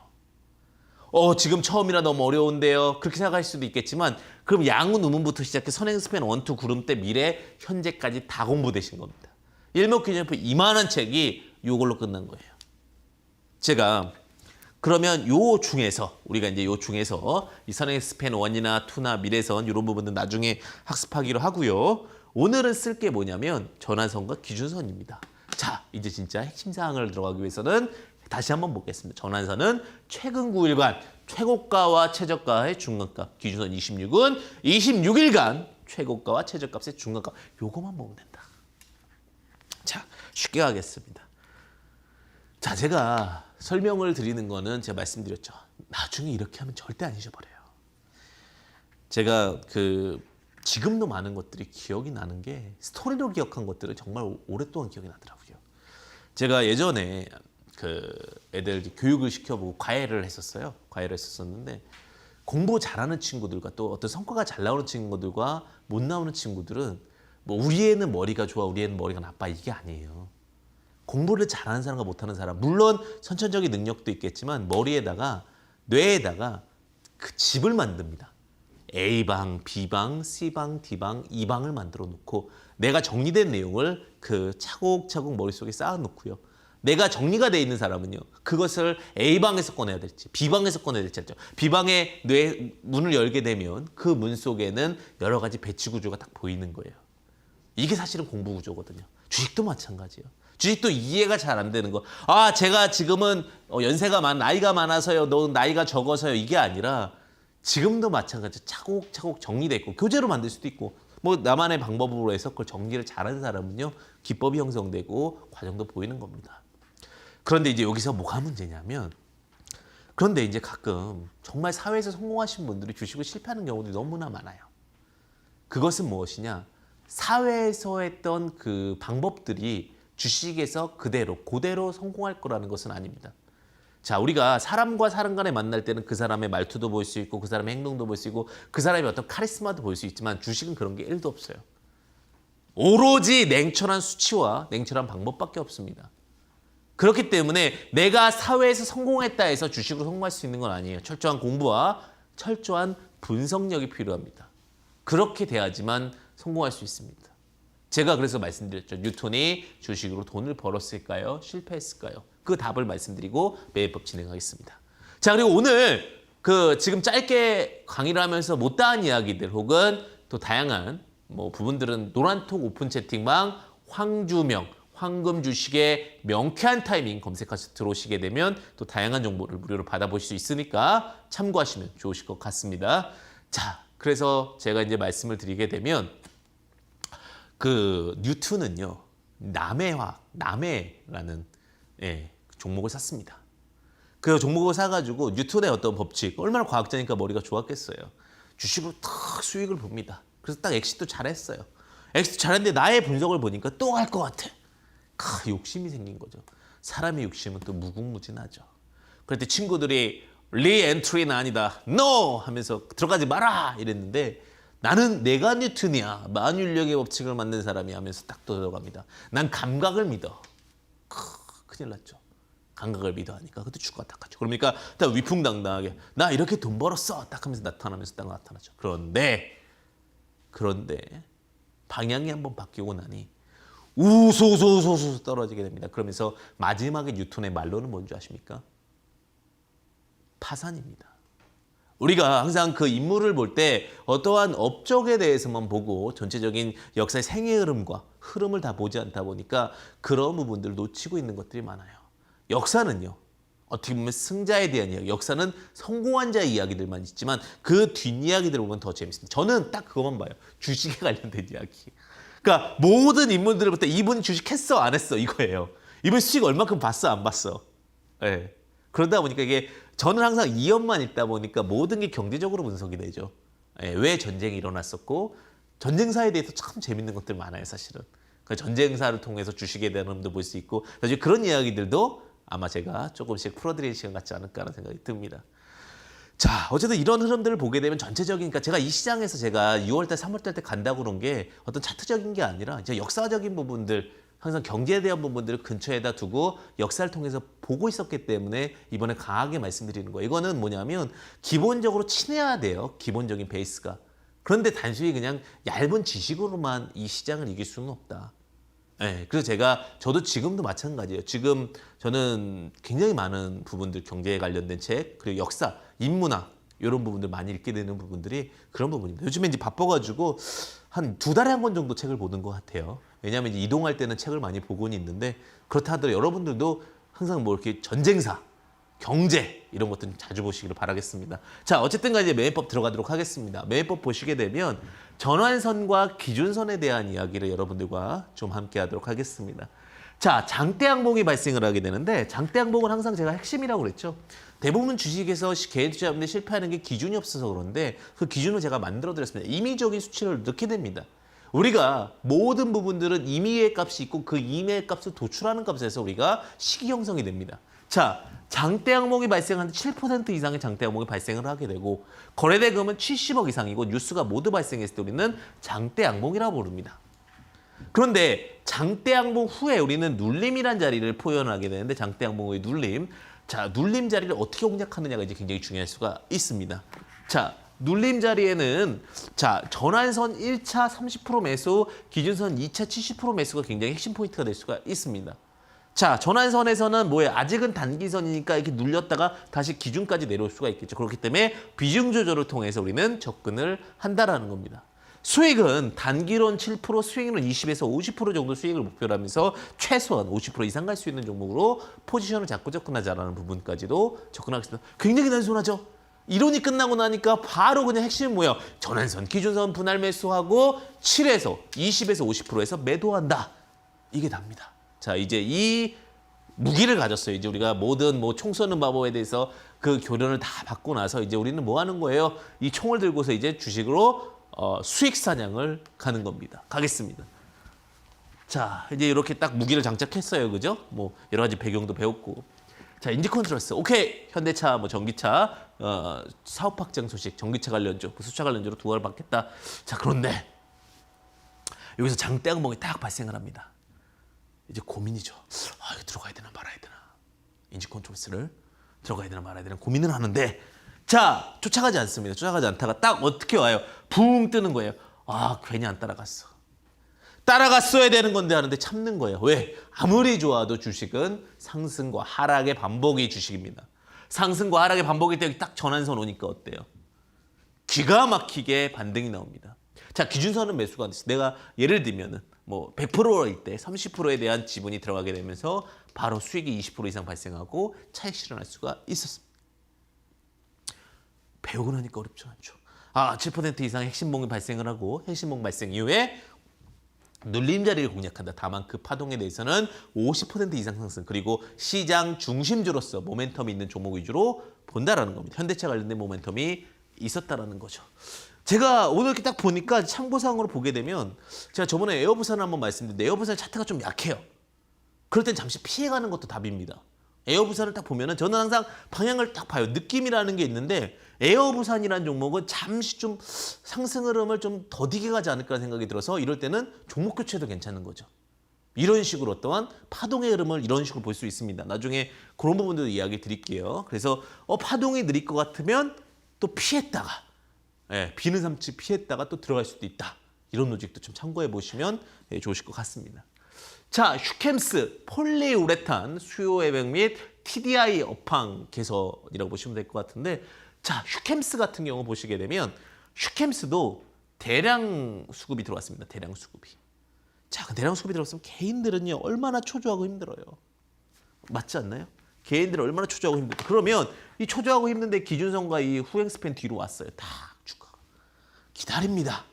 지금 처음이라 너무 어려운데요. 그렇게 생각할 수도 있겠지만 그럼 양운, 음운부터 시작해 선행 스팬 1, 2, 구름대, 미래, 현재까지 다 공부되신 겁니다. 일목균형표 이만한 책이 이걸로 끝난 거예요. 제가 그러면 요 중에서 우리가 이제 요 중에서 이 선행 스팬 1이나 2나 미래선 이런 부분은 나중에 학습하기로 하고요. 오늘은 쓸 게 뭐냐면 전환선과 기준선입니다. 자, 이제 진짜 핵심 사항을 들어가기 위해서는 다시 한번 보겠습니다. 전환선은 최근 9일간 최고가와 최저가의 중간값, 기준선 26은 26일간 최고가와 최저값의 중간값. 요거만 보면 된다. 자, 쉽게 가겠습니다. 자, 제가 설명을 드리는 거는 제가 말씀드렸죠. 나중에 이렇게 하면 절대 안 잊어버려요. 제가 지금도 많은 것들이 기억이 나는 게 스토리로 기억한 것들은 정말 오랫동안 기억이 나더라고요. 제가 예전에 애들 교육을 시켜보고 과외를 했었어요. 과외를 했었는데 공부 잘하는 친구들과 또 어떤 성과가 잘 나오는 친구들과 못 나오는 친구들은 뭐 우리 애는 머리가 좋아, 우리 애는 머리가 나빠 이게 아니에요. 공부를 잘하는 사람과 못하는 사람 물론 선천적인 능력도 있겠지만 머리에다가 뇌에다가 그 집을 만듭니다. A방, B방, C방, D방, E방을 만들어 놓고 내가 정리된 내용을 차곡차곡 머릿속에 쌓아 놓고요. 내가 정리가 돼 있는 사람은요. 그것을 A방에서 꺼내야 될지 B방에서 꺼내야 될지 알죠. B방의 뇌 문을 열게 되면 그 문 속에는 여러 가지 배치 구조가 딱 보이는 거예요. 이게 사실은 공부 구조거든요. 주식도 마찬가지예요. 주식도 이해가 잘 안 되는 거. 아, 제가 지금은 나이가 많아서요. 너 나이가 적어서요. 이게 아니라 지금도 마찬가지 차곡차곡 정리돼 있고 교재로 만들 수도 있고 뭐 나만의 방법으로 해서 그걸 정리를 잘하는 사람은요. 기법이 형성되고 과정도 보이는 겁니다. 그런데 이제 여기서 뭐가 문제냐면 그런데 이제 가끔 정말 사회에서 성공하신 분들이 주식을 실패하는 경우도 너무나 많아요. 그것은 무엇이냐? 사회에서 했던 그 방법들이 주식에서 그대로 성공할 거라는 것은 아닙니다. 자, 우리가 사람과 사람 간에 만날 때는 그 사람의 말투도 볼 수 있고 그 사람의 행동도 볼 수 있고 그 사람의 어떤 카리스마도 볼 수 있지만 주식은 그런 게 1도 없어요. 오로지 냉철한 수치와 냉철한 방법밖에 없습니다. 그렇기 때문에 내가 사회에서 성공했다 해서 주식으로 성공할 수 있는 건 아니에요. 철저한 공부와 철저한 분석력이 필요합니다. 그렇게 돼야지만 성공할 수 있습니다. 제가 그래서 말씀드렸죠. 뉴턴이 주식으로 돈을 벌었을까요? 실패했을까요? 그 답을 말씀드리고 매매법 진행하겠습니다. 자, 그리고 오늘 지금 짧게 강의를 하면서 못다한 이야기들 혹은 또 다양한 부분들은 노란톡 오픈 채팅방 황주명 황금 주식의 명쾌한 타이밍 검색하셔서 들어오시게 되면 또 다양한 정보를 무료로 받아보실 수 있으니까 참고하시면 좋으실 것 같습니다. 자, 그래서 제가 이제 말씀을 드리게 되면 뉴턴은요 남해라는 종목을 샀습니다. 그 종목을 사가지고 뉴턴의 어떤 법칙 얼마나 과학자니까 머리가 좋았겠어요. 주식으로 탁 수익을 봅니다. 그래서 딱 엑시트 잘했어요. 엑시트 잘했는데 나의 분석을 보니까 또 갈 것 같아. 욕심이 생긴 거죠. 사람의 욕심은 또 무궁무진하죠. 그럴 때 친구들이 리엔트리는 아니다. NO! 하면서 들어가지 마라! 이랬는데 나는 내가 뉴턴이야. 만윤력의 법칙을 만든 사람이 하면서 딱 들어갑니다. 난 감각을 믿어. 큰일 났죠. 감각을 믿어 하니까 그것도 주가 딱 가죠. 그러니까 딱 위풍당당하게 나 이렇게 돈 벌었어. 딱 하면서 나타나면서 딱 나타나죠. 그런데 방향이 한번 바뀌고 나니 우소소소소 떨어지게 됩니다. 그러면서 마지막에 뉴턴의 말로는 뭔지 아십니까? 파산입니다. 우리가 항상 그 인물을 볼 때 어떠한 업적에 대해서만 보고 전체적인 역사의 생애 흐름을 다 보지 않다 보니까 그런 부분들을 놓치고 있는 것들이 많아요. 역사는요. 어떻게 보면 승자에 대한 이야기, 역사는 성공한 자의 이야기들만 있지만 그 뒷이야기들을 보면 더 재밌습니다. 저는 딱 그것만 봐요. 주식에 관련된 이야기. 그러니까 모든 인물들을 볼 때 이분 주식했어 안 했어 이거예요. 이분 수익 얼마큼 봤어 안 봤어. 네. 그러다 보니까 이게 저는 항상 이연만 읽다 보니까 모든 게 경제적으로 분석이 되죠. 네. 왜 전쟁이 일어났었고 전쟁사에 대해서 참 재밌는 것들 많아요 사실은. 그 전쟁사를 통해서 주식에 대한 흐름도 볼 수 있고 나중에 그런 이야기들도 아마 제가 조금씩 풀어드릴 시간 같지 않을까 하는 생각이 듭니다. 자, 어쨌든 이런 흐름들을 보게 되면 전체적인, 그러니까 제가 이 시장에서 제가 6월달, 3월달 때 간다고 그런 게 어떤 차트적인 게 아니라 이제 역사적인 부분들, 항상 경제에 대한 부분들을 근처에다 두고 역사를 통해서 보고 있었기 때문에 이번에 강하게 말씀드리는 거예요. 이거는 뭐냐면 기본적으로 친해야 돼요. 기본적인 베이스가. 그런데 단순히 그냥 얇은 지식으로만 이 시장을 이길 수는 없다. 네, 그래서 저도 지금도 마찬가지예요. 지금 저는 굉장히 많은 부분들, 경제에 관련된 책, 그리고 역사, 인문학, 이런 부분들 많이 읽게 되는 부분들이 그런 부분입니다. 요즘에 이제 바빠가지고 한 2달에 한 권 정도 책을 보는 것 같아요. 왜냐하면 이제 이동할 때는 책을 많이 보고는 있는데 그렇다 하더라도 여러분들도 항상 이렇게 전쟁사, 경제 이런 것들 자주 보시기를 바라겠습니다. 자, 어쨌든 간에 매매법 들어가도록 하겠습니다. 매매법 보시게 되면 전환선과 기준선에 대한 이야기를 여러분들과 좀 함께 하도록 하겠습니다. 자, 장대 항봉이 발생을 하게 되는데 장대 항봉은 항상 제가 핵심이라고 그랬죠. 대부분 주식에서 개인 투자자분들이 실패하는 게 기준이 없어서 그런데 그 기준을 제가 만들어 드렸습니다. 임의적인 수치를 넣게 됩니다. 우리가 모든 부분들은 임의의 값이 있고 그 임의의 값을 도출하는 값에서 우리가 시기 형성이 됩니다. 자, 장대 항목이 발생하는 7% 이상의 장대 항목이 발생을 하게 되고 거래대금은 70억 이상이고 뉴스가 모두 발생했을 때 우리는 장대 항목이라고 부릅니다. 그런데 장대 항목 후에 우리는 눌림이란 자리를 표현하게 되는데 장대 항목 후의 눌림. 자, 눌림 자리를 어떻게 공략하느냐가 이제 굉장히 중요할 수가 있습니다. 자, 눌림 자리에는 자, 전환선 1차 30% 매수, 기준선 2차 70% 매수가 굉장히 핵심 포인트가 될 수가 있습니다. 자, 전환선에서는 뭐예요? 아직은 단기선이니까 이렇게 눌렸다가 다시 기준까지 내려올 수가 있겠죠. 그렇기 때문에 비중 조절을 통해서 우리는 접근을 한다라는 겁니다. 수익은 단기론 7%, 스윙은 20에서 50% 정도 수익을 목표로 하면서 최소한 50% 이상 갈 수 있는 종목으로 포지션을 잡고 접근하자라는 부분까지도 접근하겠습니다. 굉장히 단순하죠? 이론이 끝나고 나니까 바로 그냥 핵심은 뭐예요? 전환선, 기준선 분할 매수하고 7에서 20에서 50%에서 매도한다. 이게 답니다. 자, 이제 이 무기를 가졌어요. 이제 우리가 모든 총 쏘는 방법에 대해서 그 교련을 다 받고 나서 이제 우리는 뭐 하는 거예요? 이 총을 들고서 이제 주식으로 수익 사냥을 가는 겁니다. 가겠습니다. 자, 이제 이렇게 딱 무기를 장착했어요. 그죠? 뭐 여러 가지 배경도 배웠고. 자, 인지 컨트롤스. 오케이. 현대차, 뭐 전기차, 사업 확장 소식, 전기차 관련주, 수차 관련주로 두각을 받겠다. 자, 그런데 여기서 장대 항목이 딱 발생을 합니다. 이제 고민이죠. 아, 이거 들어가야 되나 말아야 되나. 인지 컨트롤스를 들어가야 되나 말아야 되나 고민을 하는데, 자, 쫓아가지 않습니다. 쫓아가지 않다가 딱 어떻게 와요? 붕 뜨는 거예요. 아, 괜히 안 따라갔어. 따라갔어야 되는 건데 하는데 참는 거예요. 왜? 아무리 좋아도 주식은 상승과 하락의 반복이 주식입니다. 상승과 하락의 반복일 때 딱 전환선 오니까 어때요? 기가 막히게 반등이 나옵니다. 자, 기준선은 매수가 안 됐어. 내가 예를 들면은 뭐 100%일 때 30%에 대한 지분이 들어가게 되면서 바로 수익이 20% 이상 발생하고 차익 실현할 수가 있었습니다. 배우고 나니까 어렵지 않죠. 아, 7% 이상 핵심봉이 발생을 하고 핵심봉 발생 이후에 눌림 자리를 공략한다. 다만 그 파동에 대해서는 50% 이상 상승, 그리고 시장 중심주로서 모멘텀이 있는 종목 위주로 본다라는 겁니다. 현대차 관련된 모멘텀이 있었다라는 거죠. 제가 오늘 이렇게 딱 보니까 참고사항으로 보게 되면, 제가 저번에 에어부산을 한번 말씀드렸는데 에어부산 차트가 좀 약해요. 그럴 땐 잠시 피해가는 것도 답입니다. 에어부산을 딱 보면은 저는 항상 방향을 딱 봐요. 느낌이라는 게 있는데 에어부산이라는 종목은 잠시 좀 상승 흐름을 좀 더디게 가지 않을까 생각이 들어서 이럴 때는 종목 교체도 괜찮은 거죠. 이런 식으로 어떠한 파동의 흐름을 이런 식으로 볼 수 있습니다. 나중에 그런 부분도 이야기 드릴게요. 그래서 파동이 느릴 것 같으면 또 피했다가, 비는 삼치 피했다가 또 들어갈 수도 있다. 이런 로직도 좀 참고해 보시면 좋으실 것 같습니다. 자, 슈캠스 폴리우레탄 수요 회복 및 TDI 업황 개선이라고 보시면 될 것 같은데, 자, 슈캠스 같은 경우 보시게 되면 슈캠스도 대량 수급이 들어왔습니다. 대량 수급이. 자, 그 대량 수급이 들어왔으면 개인들은요 얼마나 초조하고 힘들어요. 맞지 않나요? 개인들은 얼마나 초조하고 힘들어요. 그러면 이 초조하고 힘든데 기준선과 이 후행 스팬 뒤로 왔어요. 다 주가가 기다립니다.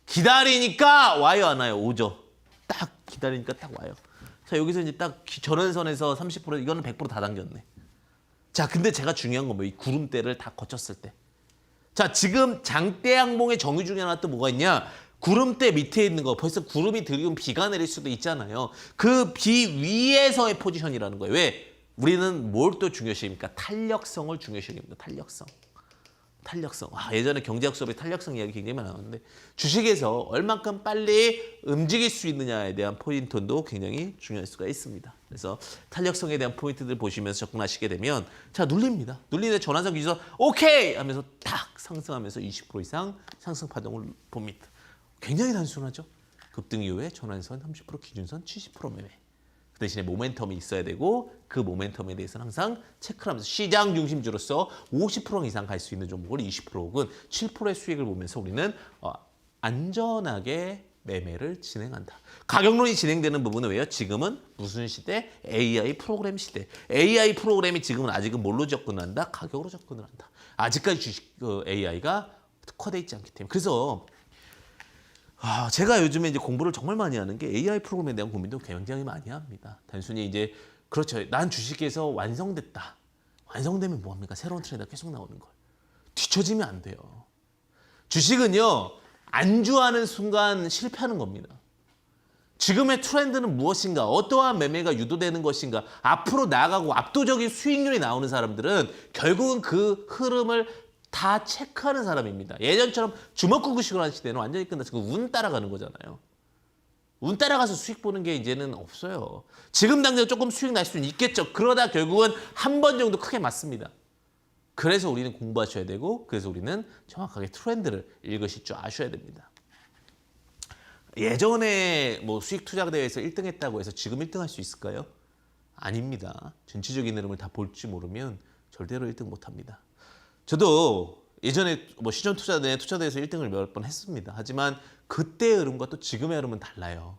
기다리니까 와요, 안 와요? 오죠. 딱 기다리니까 딱 와요. 자, 여기서 이제 딱 전환선에서 30% 이거는 100%다 당겼네. 자, 근데 제가 중요한 건 뭐 이 구름대를 다 거쳤을 때. 자, 지금 장대 항봉의 정의 중에 하나 또 뭐가 있냐? 구름대 밑에 있는 거, 벌써 구름이 들이면 비가 내릴 수도 있잖아요. 그 비 위에서의 포지션이라는 거예요. 왜? 우리는 뭘 또 중요시합니까? 탄력성을 중요시합니다. 탄력성. 탄력성. 예전에 경제학 수업에 탄력성 이야기 굉장히 많이 나왔는데, 주식에서 얼만큼 빨리 움직일 수 있느냐에 대한 포인트도 굉장히 중요할 수가 있습니다. 그래서 탄력성에 대한 포인트들 보시면서 접근하시게 되면, 자, 눌립니다. 눌리는데 전환선 기준선 오케이 하면서 탁 상승하면서 20% 이상 상승 파동을 봅니다. 굉장히 단순하죠. 급등 이후에 전환선 30% 기준선 70% 매매. 그 대신에 모멘텀이 있어야 되고, 그 모멘텀에 대해서는 항상 체크를 하면서 시장 중심주로서 50% 이상 갈 수 있는 종목을 20% 혹은 7%의 수익을 보면서 우리는 안전하게 매매를 진행한다. 가격론이 진행되는 부분은 왜요? 지금은 무슨 시대? AI 프로그램 시대. AI 프로그램이 지금은 아직은 뭘로 접근한다? 가격으로 접근을 한다. 아직까지 주식 AI가 특화되어 있지 않기 때문에. 그래서 제가 요즘에 이제 공부를 정말 많이 하는 게 AI 프로그램에 대한 고민도 굉장히 많이 합니다. 단순히 이제 그렇죠. 난 주식에서 완성됐다. 완성되면 뭐합니까? 새로운 트렌드가 계속 나오는 걸. 뒤처지면 안 돼요. 주식은요, 안주하는 순간 실패하는 겁니다. 지금의 트렌드는 무엇인가? 어떠한 매매가 유도되는 것인가? 앞으로 나아가고 압도적인 수익률이 나오는 사람들은 결국은 그 흐름을 다 체크하는 사람입니다. 예전처럼 주먹구구식으로 하는 시대는 완전히 끝났어요. 운 따라가는 거잖아요. 운 따라가서 수익 보는 게 이제는 없어요. 지금 당장 조금 수익 날 수는 있겠죠. 그러다 결국은 한 번 정도 크게 맞습니다. 그래서 우리는 공부하셔야 되고, 그래서 우리는 정확하게 트렌드를 읽으실 줄 아셔야 됩니다. 예전에 뭐 수익 투자 대회에서 1등 했다고 해서 지금 1등 할 수 있을까요? 아닙니다. 전체적인 흐름을 다 볼지 모르면 절대로 1등 못 합니다. 저도 예전에 뭐 시전 투자대회에서 1등을 몇 번 했습니다. 하지만 그때의 흐름과 또 지금의 흐름은 달라요.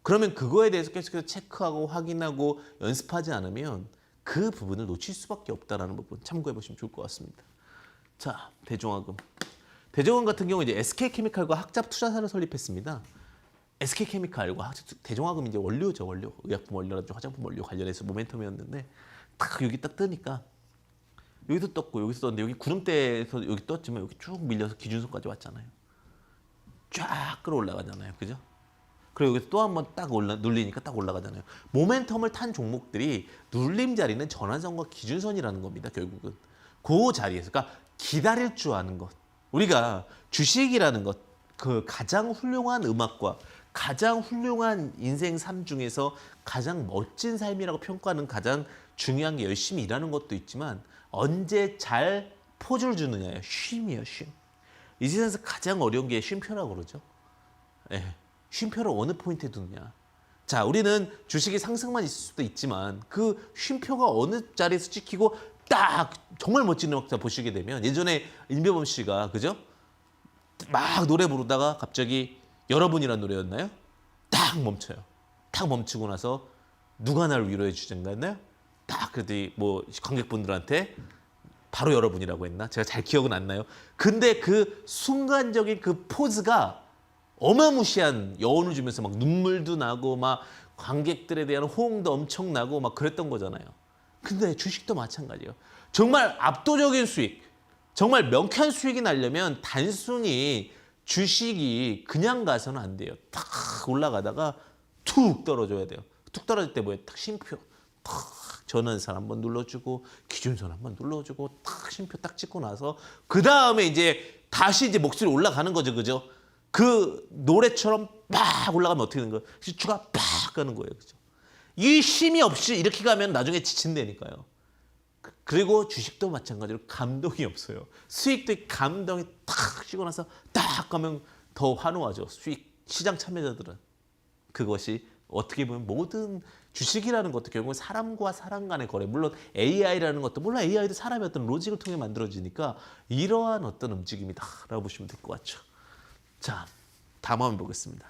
그러면 그거에 대해서 계속해서 체크하고 확인하고 연습하지 않으면 그 부분을 놓칠 수밖에 없다는 부분 참고해 보시면 좋을 것 같습니다. 자, 대종화금. 대종화금 같은 경우 이제 SK케미칼과 학잡 투자사를 설립했습니다. SK케미칼과 대종화금 이제 원료죠, 원료. 의약품 원료라든지 화장품 원료 관련해서 모멘텀이었는데 딱 여기 딱 뜨니까 여기도 떴고 여기서 떴는데, 여기 구름대에서 여기 떴지만 여기 쭉 밀려서 기준선까지 왔잖아요. 쫙 끌어올라가잖아요. 그죠? 그리고 여기서 또 한 번 딱 눌리니까 딱 올라가잖아요. 모멘텀을 탄 종목들이 눌림 자리는 전환선과 기준선이라는 겁니다. 결국은 그 자리에서 그러니까 기다릴 줄 아는 것. 우리가 주식이라는 것, 그 가장 훌륭한 음악과 가장 hul륭한 인생 삶 중에서 가장 멋진 삶이라고 평가하는 가장 중요한 게 열심히 일하는 것도 있지만 언제 잘 포즈를 주느냐예요. 쉼이에요, 쉼. 이 세상에서 가장 어려운 게 쉼표라고 그러죠. 예, 쉼표를 어느 포인트에 두느냐. 자, 우리는 주식이 상승만 있을 수도 있지만 그 쉼표가 어느 자리에서 찍히고 딱 정말 멋진 음악자 보시게 되면 예전에 임배범 씨가 그죠? 막 노래 부르다가 갑자기 여러분이란 노래였나요? 딱 멈춰요. 딱 멈추고 나서 누가 나를 위로해 주던가 했나요? 딱 그랬더니 뭐 관객분들한테 바로 여러분이라고 했나? 제가 잘 기억은 안 나요. 근데 그 순간적인 그 포즈가 어마무시한 여운을 주면서 막 눈물도 나고 막 관객들에 대한 호응도 엄청나고 막 그랬던 거잖아요. 근데 주식도 마찬가지예요. 정말 압도적인 수익, 정말 명쾌한 수익이 나려면 단순히 주식이 그냥 가서는 안 돼요. 탁 올라가다가 툭 떨어져야 돼요. 툭 떨어질 때 뭐예요? 탁 쉼표. 탁 전환선 한번 눌러주고 기준선 한번 눌러주고 탁 쉼표 딱 찍고 나서 그 다음에 이제 다시 이제 목소리 올라가는 거죠, 그죠? 그 노래처럼 막 올라가면 어떻게 되는 거예요? 주가 팍 가는 거예요, 그죠? 이 쉼이 없이 이렇게 가면 나중에 지친다니까요. 그리고 주식도 마찬가지로 감동이 없어요. 수익도 감동이 탁 쉬고 나서 딱 가면 더 환호하죠. 수익 시장 참여자들은. 그것이 어떻게 보면 모든 주식이라는 것도 결국은 사람과 사람 간의 거래. 물론 AI라는 것도 물론 AI도 사람의 어떤 로직을 통해 만들어지니까 이러한 어떤 움직임이다라고 보시면 될 것 같죠. 자, 다음 한번 보겠습니다.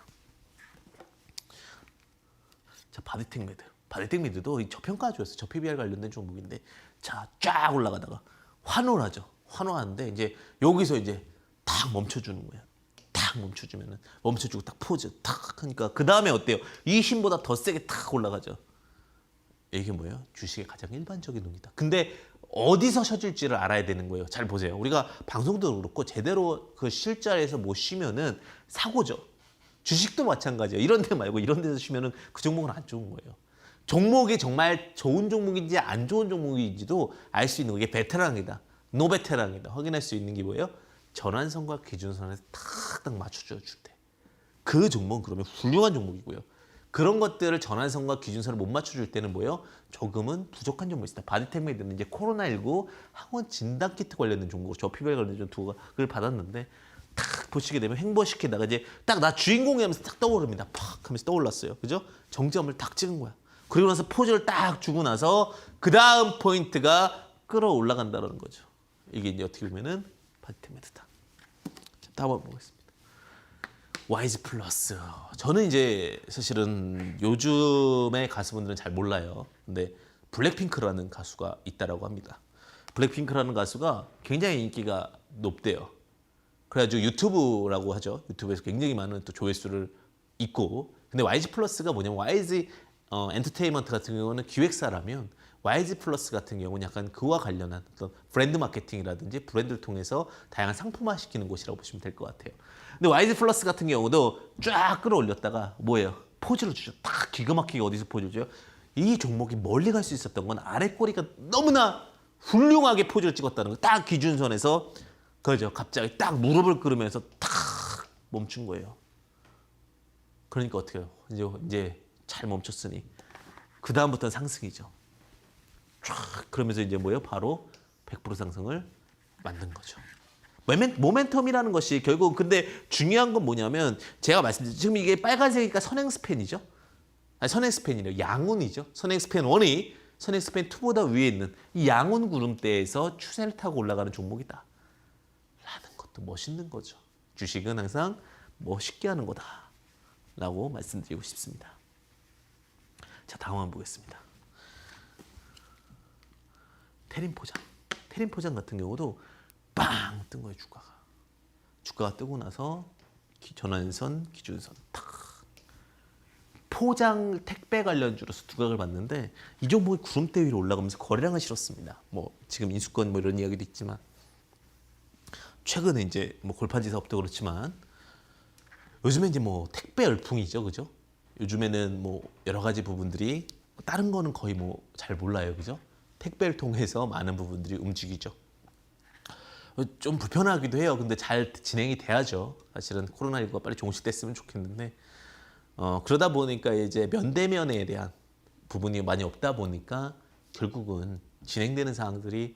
자, 바디텍메드. 바디텍메드도 이 저평가주였어요. 저 PBR 관련된 종목인데 자, 쫙 올라가다가 환호를 하죠. 환호하는데 이제 여기서 이제 탁 멈춰주는 거예요. 탁 멈춰주면은 멈춰주고 딱 포즈 탁 하니까 그 다음에 어때요? 이 힘보다 더 세게 탁 올라가죠. 이게 뭐예요? 주식의 가장 일반적인 논리다. 근데 어디서 쉬어질지를 알아야 되는 거예요. 잘 보세요. 우리가 방송도 그렇고 제대로 그 실자리에서 못 쉬면은 사고죠. 주식도 마찬가지예요. 이런 데 말고 이런 데서 쉬면은 그 종목은 안 좋은 거예요. 종목이 정말 좋은 종목인지 안 좋은 종목인지도 알 수 있는 게 베테랑이다. 노베테랑이다. 확인할 수 있는 게 뭐예요? 전환선과 기준선에서 탁딱 맞춰줄 때. 그 종목은 그러면 훌륭한 종목이고요. 그런 것들을 전환선과 기준선을 못 맞춰줄 때는 뭐예요? 조금은 부족한 종목이 있습니다. 바디텍메드는 이제 코로나19 항원 진단키트 관련된 종목으로 저 피부에 관련된 두각을 받았는데 탁 보시게 되면 횡보시키다가 이제 딱 나 주인공이 하면서 딱 떠오릅니다. 팍 하면서 떠올랐어요. 그죠? 정점을 딱 찍은 거야. 그리고 나서 포즈를 딱 주고 나서 그 다음 포인트가 끌어올라간다는 거죠. 이게 이제 어떻게 보면은 바디텍메드다. 자, 다음 한번 보겠습니다. 와이즈 플러스. 저는 이제 사실은 요즘의 가수분들은 잘 몰라요. 근데 블랙핑크라는 가수가 있다라고 합니다. 블랙핑크라는 가수가 굉장히 인기가 높대요. 그래가지고 유튜브라고 하죠. 유튜브에서 굉장히 많은 또 조회수를 있고. 근데 YG 플러스가 뭐냐면 YG 엔터테인먼트 같은 경우는 기획사라면 YG 플러스 같은 경우는 약간 그와 관련한 어떤 브랜드 마케팅이라든지 브랜드를 통해서 다양한 상품화 시키는 곳이라고 보시면 될 것 같아요. 근데 YG 플러스 같은 경우도 쫙 끌어올렸다가 뭐예요? 포즈를 주죠. 딱 기가 막히게 어디서 포즈를 줘요? 이 종목이 멀리 갈 수 있었던 건 아래 꼬리가 너무나 훌륭하게 포즈를 찍었다는 거. 딱 기준선에서 그죠. 갑자기 딱 무릎을 꿇으면서 탁 멈춘 거예요. 그러니까 어떻게 해요? 이제 잘 멈췄으니 그 다음부터는 상승이죠. 쫙 그러면서 이제 뭐예요? 바로 100% 상승을 만든 거죠. 모멘텀이라는 것이 결국 근데 중요한 건 뭐냐면 제가 말씀드린 지금 이게 빨간색이니까 선행스팬이죠. 아니 선행스팬이래요. 양운이죠. 선행스팬 1이 선행스팬 2보다 위에 있는 이 양운 구름대에서 추세를 타고 올라가는 종목이다. 라는 것도 멋있는 거죠. 주식은 항상 멋있게 하는 거다. 라고 말씀드리고 싶습니다. 자, 다음 한번 보겠습니다. 테림포장. 테림포장 같은 경우도 빵 뜬 거예요, 주가가. 주가가 뜨고 나서 전환선, 기준선 탁. 포장 택배 관련주로서 두각을 봤는데 이 종목이 구름대 위로 올라가면서 거래량을 실었습니다. 뭐 지금 인수권 뭐 이런 이야기도 있지만 최근에 이제 뭐 골판지 사업도 그렇지만 요즘에 이제 뭐 택배 열풍이죠, 그죠? 요즘에는 뭐 여러 가지 부분들이 다른 거는 거의 뭐 잘 몰라요, 그죠? 택배를 통해서 많은 부분들이 움직이죠. 좀 불편하기도 해요. 근데 잘 진행이 돼야죠. 사실은 코로나19가 빨리 종식됐으면 좋겠는데 그러다 보니까 이제 면대면에 대한 부분이 많이 없다 보니까 결국은 진행되는 사항들이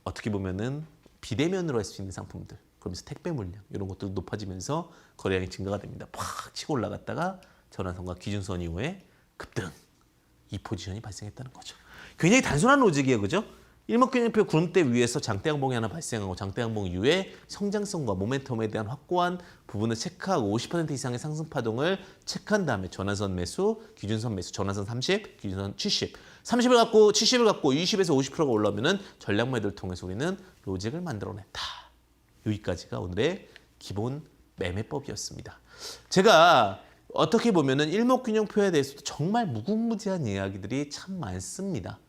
어떻게 보면은 비대면으로 할 수 있는 상품들, 그러면서 택배 물량 이런 것도 높아지면서 거래량이 증가가 됩니다. 팍 치고 올라갔다가 전환선과 기준선 이후에 급등 이 포지션이 발생했다는 거죠. 굉장히 단순한 로직이에요, 그죠? 일목균형표 구름대 위에서 장대양봉이 하나 발생하고 장대양봉 이후에 성장성과 모멘텀에 대한 확고한 부분을 체크하고 50% 이상의 상승 파동을 체크한 다음에 전환선 매수, 기준선 매수, 전환선 30, 기준선 70, 30을 갖고 70을 갖고 20에서 50%가 올라오면은 전략 매도를 통해서 우리는 로직을 만들어냈다. 여기까지가 오늘의 기본 매매법이었습니다. 제가 어떻게 보면은 일목균형표에 대해서도 정말 무궁무진한 이야기들이 참 많습니다.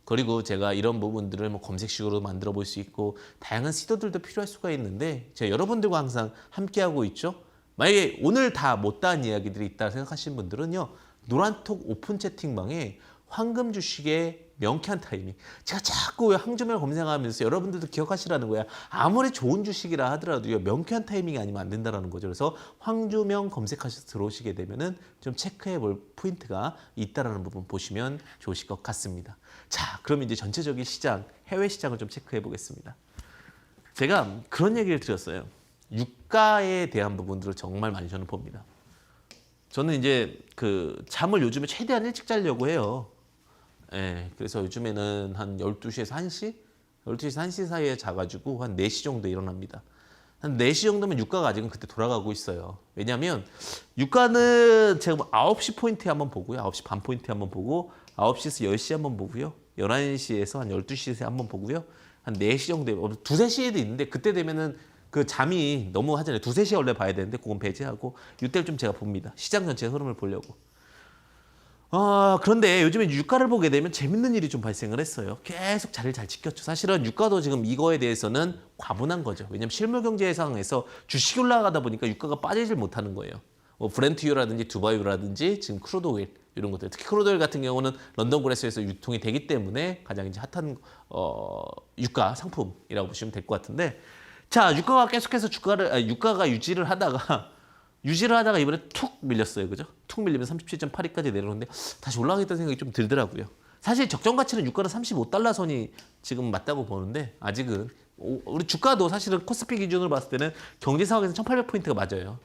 그리고 제가 이런 부분들을 뭐 검색식으로 만들어 볼 수 있고 다양한 시도들도 필요할 수가 있는데 제가 여러분들과 항상 함께하고 있죠. 만약에 오늘 다 못다한 이야기들이 있다 생각하시는 분들은요. 노란톡 오픈 채팅방에 황금 주식의 명쾌한 타이밍. 제가 자꾸 왜 황주명을 검색하면서 여러분들도 기억하시라는 거야. 아무리 좋은 주식이라 하더라도요. 명쾌한 타이밍이 아니면 안 된다는 거죠. 그래서 황주명 검색하셔서 들어오시게 되면은 좀 체크해 볼 포인트가 있다라는 부분 보시면 좋으실 것 같습니다. 자, 그럼 이제 전체적인 시장, 해외 시장을 좀 체크해 보겠습니다. 제가 그런 얘기를 드렸어요. 유가에 대한 부분들을 정말 많이 저는 봅니다. 저는 이제 그 잠을 요즘에 최대한 일찍 자려고 해요. 예, 그래서 요즘에는 한 12시에서 1시? 12시에서 1시 사이에 자가지고 한 4시 정도 일어납니다. 한 4시 정도면 유가가 아직은 그때 돌아가고 있어요. 왜냐하면 유가는 제가 뭐 9시 포인트에 한번 보고요. 9시 반 포인트에 한번 보고 9시에서 10시 한번 보고요. 11시에서 한 12시에서 한번 보고요. 한 4시 정도에 2, 3시에도 있는데 그때 되면은 그 잠이 너무 하잖아요. 2, 3시에 원래 봐야 되는데 그건 배제하고 이때를 좀 제가 봅니다. 시장 전체 흐름을 보려고. 그런데 요즘에 유가를 보게 되면 재밌는 일이 좀 발생을 했어요. 계속 자리를 잘 지켰죠. 사실은 유가도 지금 이거에 대해서는 과분한 거죠. 왜냐하면 실물 경제 상황에서 주식이 올라가다 보니까 유가가 빠지질 못하는 거예요. 뭐 브렌트유라든지 두바이유라든지 지금 크루드 오일 이런 것들, 특히 크루드 오일 같은 경우는 런던 거래소에서 유통이 되기 때문에 가장 이제 핫한 유가 상품이라고 보시면 될 것 같은데, 자, 유가가 계속해서 유가가 유지를 하다가 이번에 툭 밀렸어요. 그죠? 툭 밀리면 37.82까지 내려오는데 다시 올라가겠다는 생각이 좀 들더라고요. 사실 적정 가치는 유가는 35달러 선이 지금 맞다고 보는데 아직은 우리 주가도 사실은 코스피 기준으로 봤을 때는 경제 상황에서 1800포인트가 맞아요.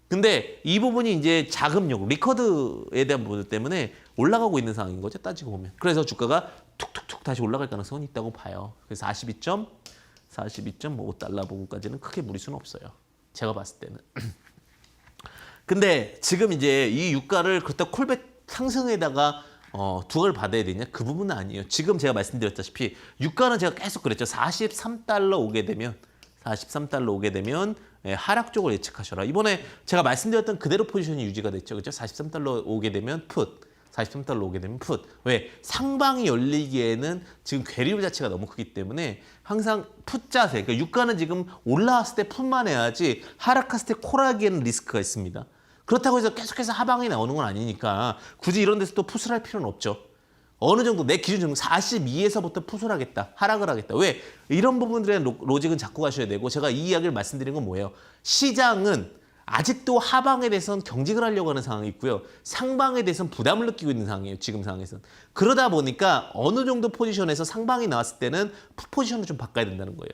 근데 이 부분이 이제 자금력, 리커드에 대한 부분 때문에 올라가고 있는 상황인 거죠. 따지고 보면. 그래서 주가가 툭툭툭 다시 올라갈 가능성은 있다고 봐요. 그래서 42.5달러 부분까지는 크게 무리수는 없어요. 제가 봤을 때는. 근데 지금 이제 이 유가를 그렇다고 콜백 상승에다가 두각을 받아야 되냐? 그 부분은 아니에요. 지금 제가 말씀드렸다시피 유가는 제가 계속 그랬죠. 43달러 오게 되면 하락 쪽을 예측하셔라. 이번에 제가 말씀드렸던 그대로 포지션이 유지가 됐죠. 그렇죠? 43달러 오게 되면 풋. 43달러 오게 되면 풋. 왜? 상방이 열리기에는 지금 괴리율 자체가 너무 크기 때문에 항상 풋 자세. 그러니까 유가는 지금 올라왔을 때 풋만 해야지 하락했을 때 콜하기에는 리스크가 있습니다. 그렇다고 해서 계속해서 하방이 나오는 건 아니니까 굳이 이런 데서 또 풋을 할 필요는 없죠. 어느 정도 내 기준 정도 42에서부터 풋을 하겠다. 하락을 하겠다. 왜? 이런 부분들의 로직은 잡고 가셔야 되고 제가 이 이야기를 말씀드린 건 뭐예요? 시장은 아직도 하방에 대해서는 경직을 하려고 하는 상황이 있고요. 상방에 대해서는 부담을 느끼고 있는 상황이에요. 지금 상황에서는. 그러다 보니까 어느 정도 포지션에서 상방이 나왔을 때는 풋 포지션을 좀 바꿔야 된다는 거예요.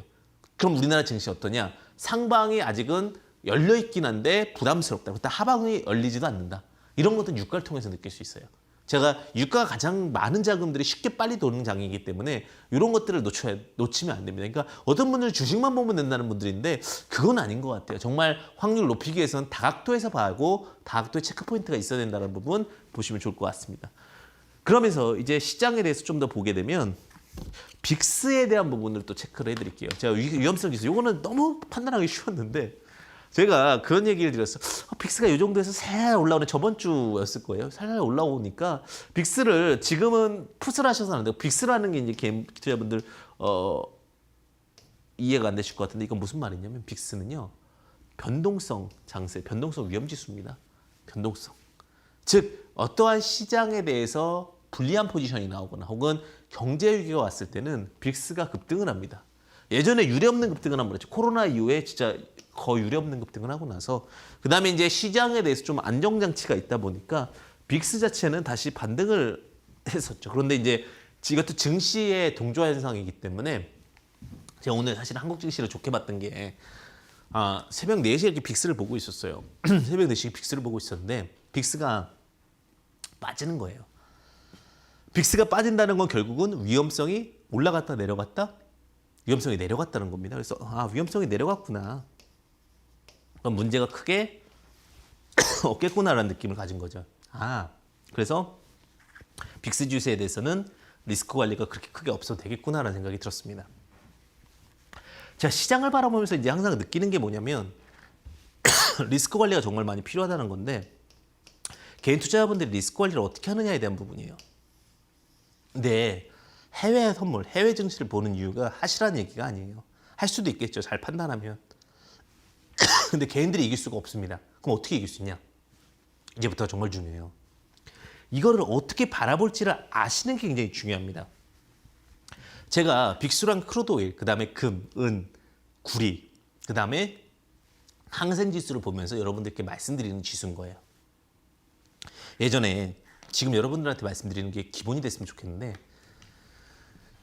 그럼 우리나라 증시 어떠냐? 상방이 아직은 열려있긴 한데 부담스럽다. 그렇다 하방이 열리지도 않는다. 이런 것들은 유가를 통해서 느낄 수 있어요. 제가 유가가 가장 많은 자금들이 쉽게 빨리 도는 장이기 때문에 이런 것들을 놓치면 안 됩니다. 그러니까 어떤 분들은 주식만 보면 된다는 분들인데 그건 아닌 것 같아요. 정말 확률 높이기 위해서는 다각도에서 봐고 다각도의 체크 포인트가 있어야 된다는 부분 보시면 좋을 것 같습니다. 그러면서 이제 시장에 대해서 좀 더 보게 되면 빅스에 대한 부분을 또 체크를 해드릴게요. 제가 위험성 지수 이거는 너무 판단하기 쉬웠는데 제가 그런 얘기를 드렸어요. 빅스가 이 정도에서 살살 올라오는 저번 주였을 거예요. 살살 올라오니까 빅스를 지금은 풋을 하셔서는 안 돼요. 빅스라는 게 이제 개인 투자분들 이해가 안 되실 것 같은데 이건 무슨 말이냐면 빅스는요. 변동성 장세, 변동성 위험지수입니다. 변동성. 즉 어떠한 시장에 대해서 불리한 포지션이 나오거나 혹은 경제 위기가 왔을 때는 빅스가 급등을 합니다. 예전에 유례없는 급등을 한번 했죠. 코로나 이후에 진짜 거의 유례없는 급등을 하고 나서 그다음에 이제 시장에 대해서 좀 안정장치가 있다 보니까 빅스 자체는 다시 반등을 했었죠. 그런데 이제 이것도 증시의 동조화 현상이기 때문에 제가 오늘 사실 한국 증시를 좋게 봤던 게 새벽 4시에 이렇게 빅스를 보고 있었어요. 새벽 4시에 빅스를 보고 있었는데 빅스가 빠지는 거예요. 빅스가 빠진다는 건 결국은 위험성이 올라갔다 내려갔다 위험성이 내려갔다는 겁니다. 그래서 위험성이 내려갔구나. 그럼 문제가 크게 없겠구나라는 느낌을 가진 거죠. 그래서 빅스 지수에 대해서는 리스크 관리가 그렇게 크게 없어도 되겠구나라는 생각이 들었습니다. 제가 시장을 바라보면서 이제 항상 느끼는 게 뭐냐면 리스크 관리가 정말 많이 필요하다는 건데 개인 투자자분들이 리스크 관리를 어떻게 하느냐에 대한 부분이에요. 근데 해외 선물, 해외 증시를 보는 이유가 하시라는 얘기가 아니에요. 할 수도 있겠죠. 잘 판단하면. 근데 개인들이 이길 수가 없습니다. 그럼 어떻게 이길 수 있냐? 이제부터가 정말 중요해요. 이거를 어떻게 바라볼지를 아시는 게 굉장히 중요합니다. 제가 빅스랑 크루드오일, 그 다음에 금, 은, 구리, 그 다음에 항생지수를 보면서 여러분들께 말씀드리는 지수인 거예요. 예전에 지금 여러분들한테 말씀드리는 게 기본이 됐으면 좋겠는데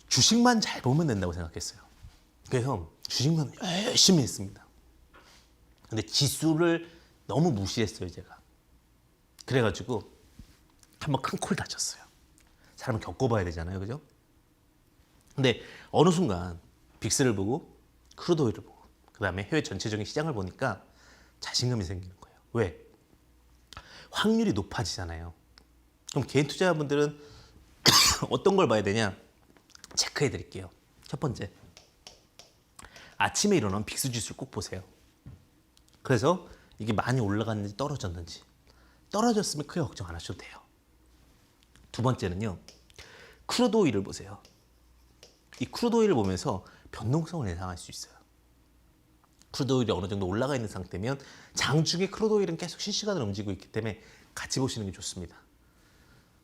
주식만 잘 보면 된다고 생각했어요. 그래서 주식만 열심히 했습니다. 근데 지수를 너무 무시했어요, 제가. 그래가지고 한번 큰 콜 다쳤어요. 사람은 겪어봐야 되잖아요, 그죠? 근데 어느 순간 빅스를 보고 크루드오일을 보고 그 다음에 해외 전체적인 시장을 보니까 자신감이 생기는 거예요. 왜? 확률이 높아지잖아요. 그럼 개인 투자자분들은 어떤 걸 봐야 되냐? 체크해 드릴게요. 첫 번째, 아침에 일어나면 빅스 지수를 꼭 보세요. 그래서 이게 많이 올라갔는지 떨어졌는지. 떨어졌으면 크게 걱정 안 하셔도 돼요. 두 번째는요, 크루드 오일을 보세요. 이 크루드 오일을 보면서 변동성을 예상할 수 있어요. 크루드 오일이 어느 정도 올라가 있는 상태면 장중에 크루드 오일은 계속 실시간으로 움직이고 있기 때문에 같이 보시는 게 좋습니다.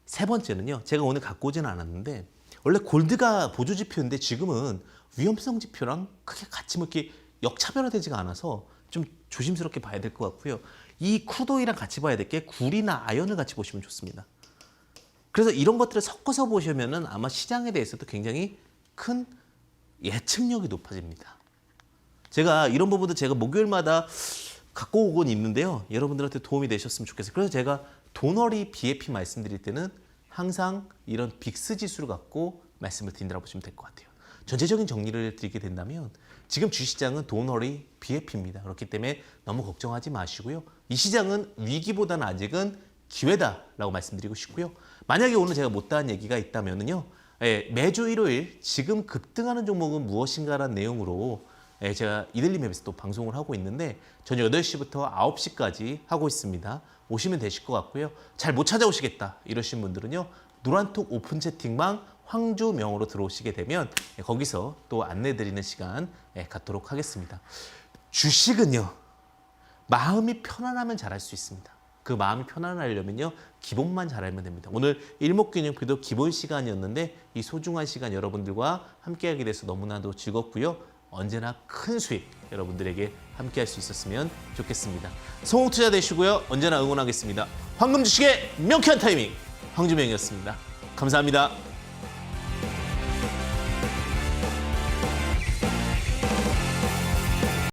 세 번째는요, 제가 오늘 갖고 오지는 않았는데 원래 골드가 보조 지표인데 지금은 위험성 지표랑 크게 같이 이렇게 역차별화되지가 않아서 좀 조심스럽게 봐야 될 것 같고요. 이 크루드 오일이랑 같이 봐야 될 게 구리나 아연을 같이 보시면 좋습니다. 그래서 이런 것들을 섞어서 보시면은 아마 시장에 대해서도 굉장히 큰 예측력이 높아집니다. 제가 이런 부분도 제가 목요일마다 갖고 오곤 있는데요. 여러분들한테 도움이 되셨으면 좋겠어요. 그래서 제가 도너리 BAP 말씀드릴 때는 항상 이런 빅스 지수를 갖고 말씀을 드린다고 보시면 될 것 같아요. 전체적인 정리를 드리게 된다면 지금 주시장은 도너리 BAP입니다. 그렇기 때문에 너무 걱정하지 마시고요. 이 시장은 위기보다는 아직은 기회다라고 말씀드리고 싶고요. 만약에 오늘 제가 못다한 얘기가 있다면요, 매주 일요일 지금 급등하는 종목은 무엇인가라는 내용으로 제가 이들리맵에서 또 방송을 하고 있는데 저녁 8시부터 9시까지 하고 있습니다. 오시면 되실 것 같고요. 잘 못 찾아오시겠다 이러신 분들은요, 노란톡 오픈 채팅방 황주명으로 들어오시게 되면 거기서 또 안내드리는 시간 갖도록 하겠습니다. 주식은요, 마음이 편안하면 잘할 수 있습니다. 그 마음이 편안하려면요, 기본만 잘 알면 됩니다. 오늘 일목균형표도 기본 시간이었는데 이 소중한 시간 여러분들과 함께하게 돼서 너무나도 즐겁고요. 언제나 큰 수익 여러분들에게 함께할 수 있었으면 좋겠습니다. 성공 투자 되시고요. 언제나 응원하겠습니다. 황금 주식의 명쾌한 타이밍 황주명이었습니다. 감사합니다.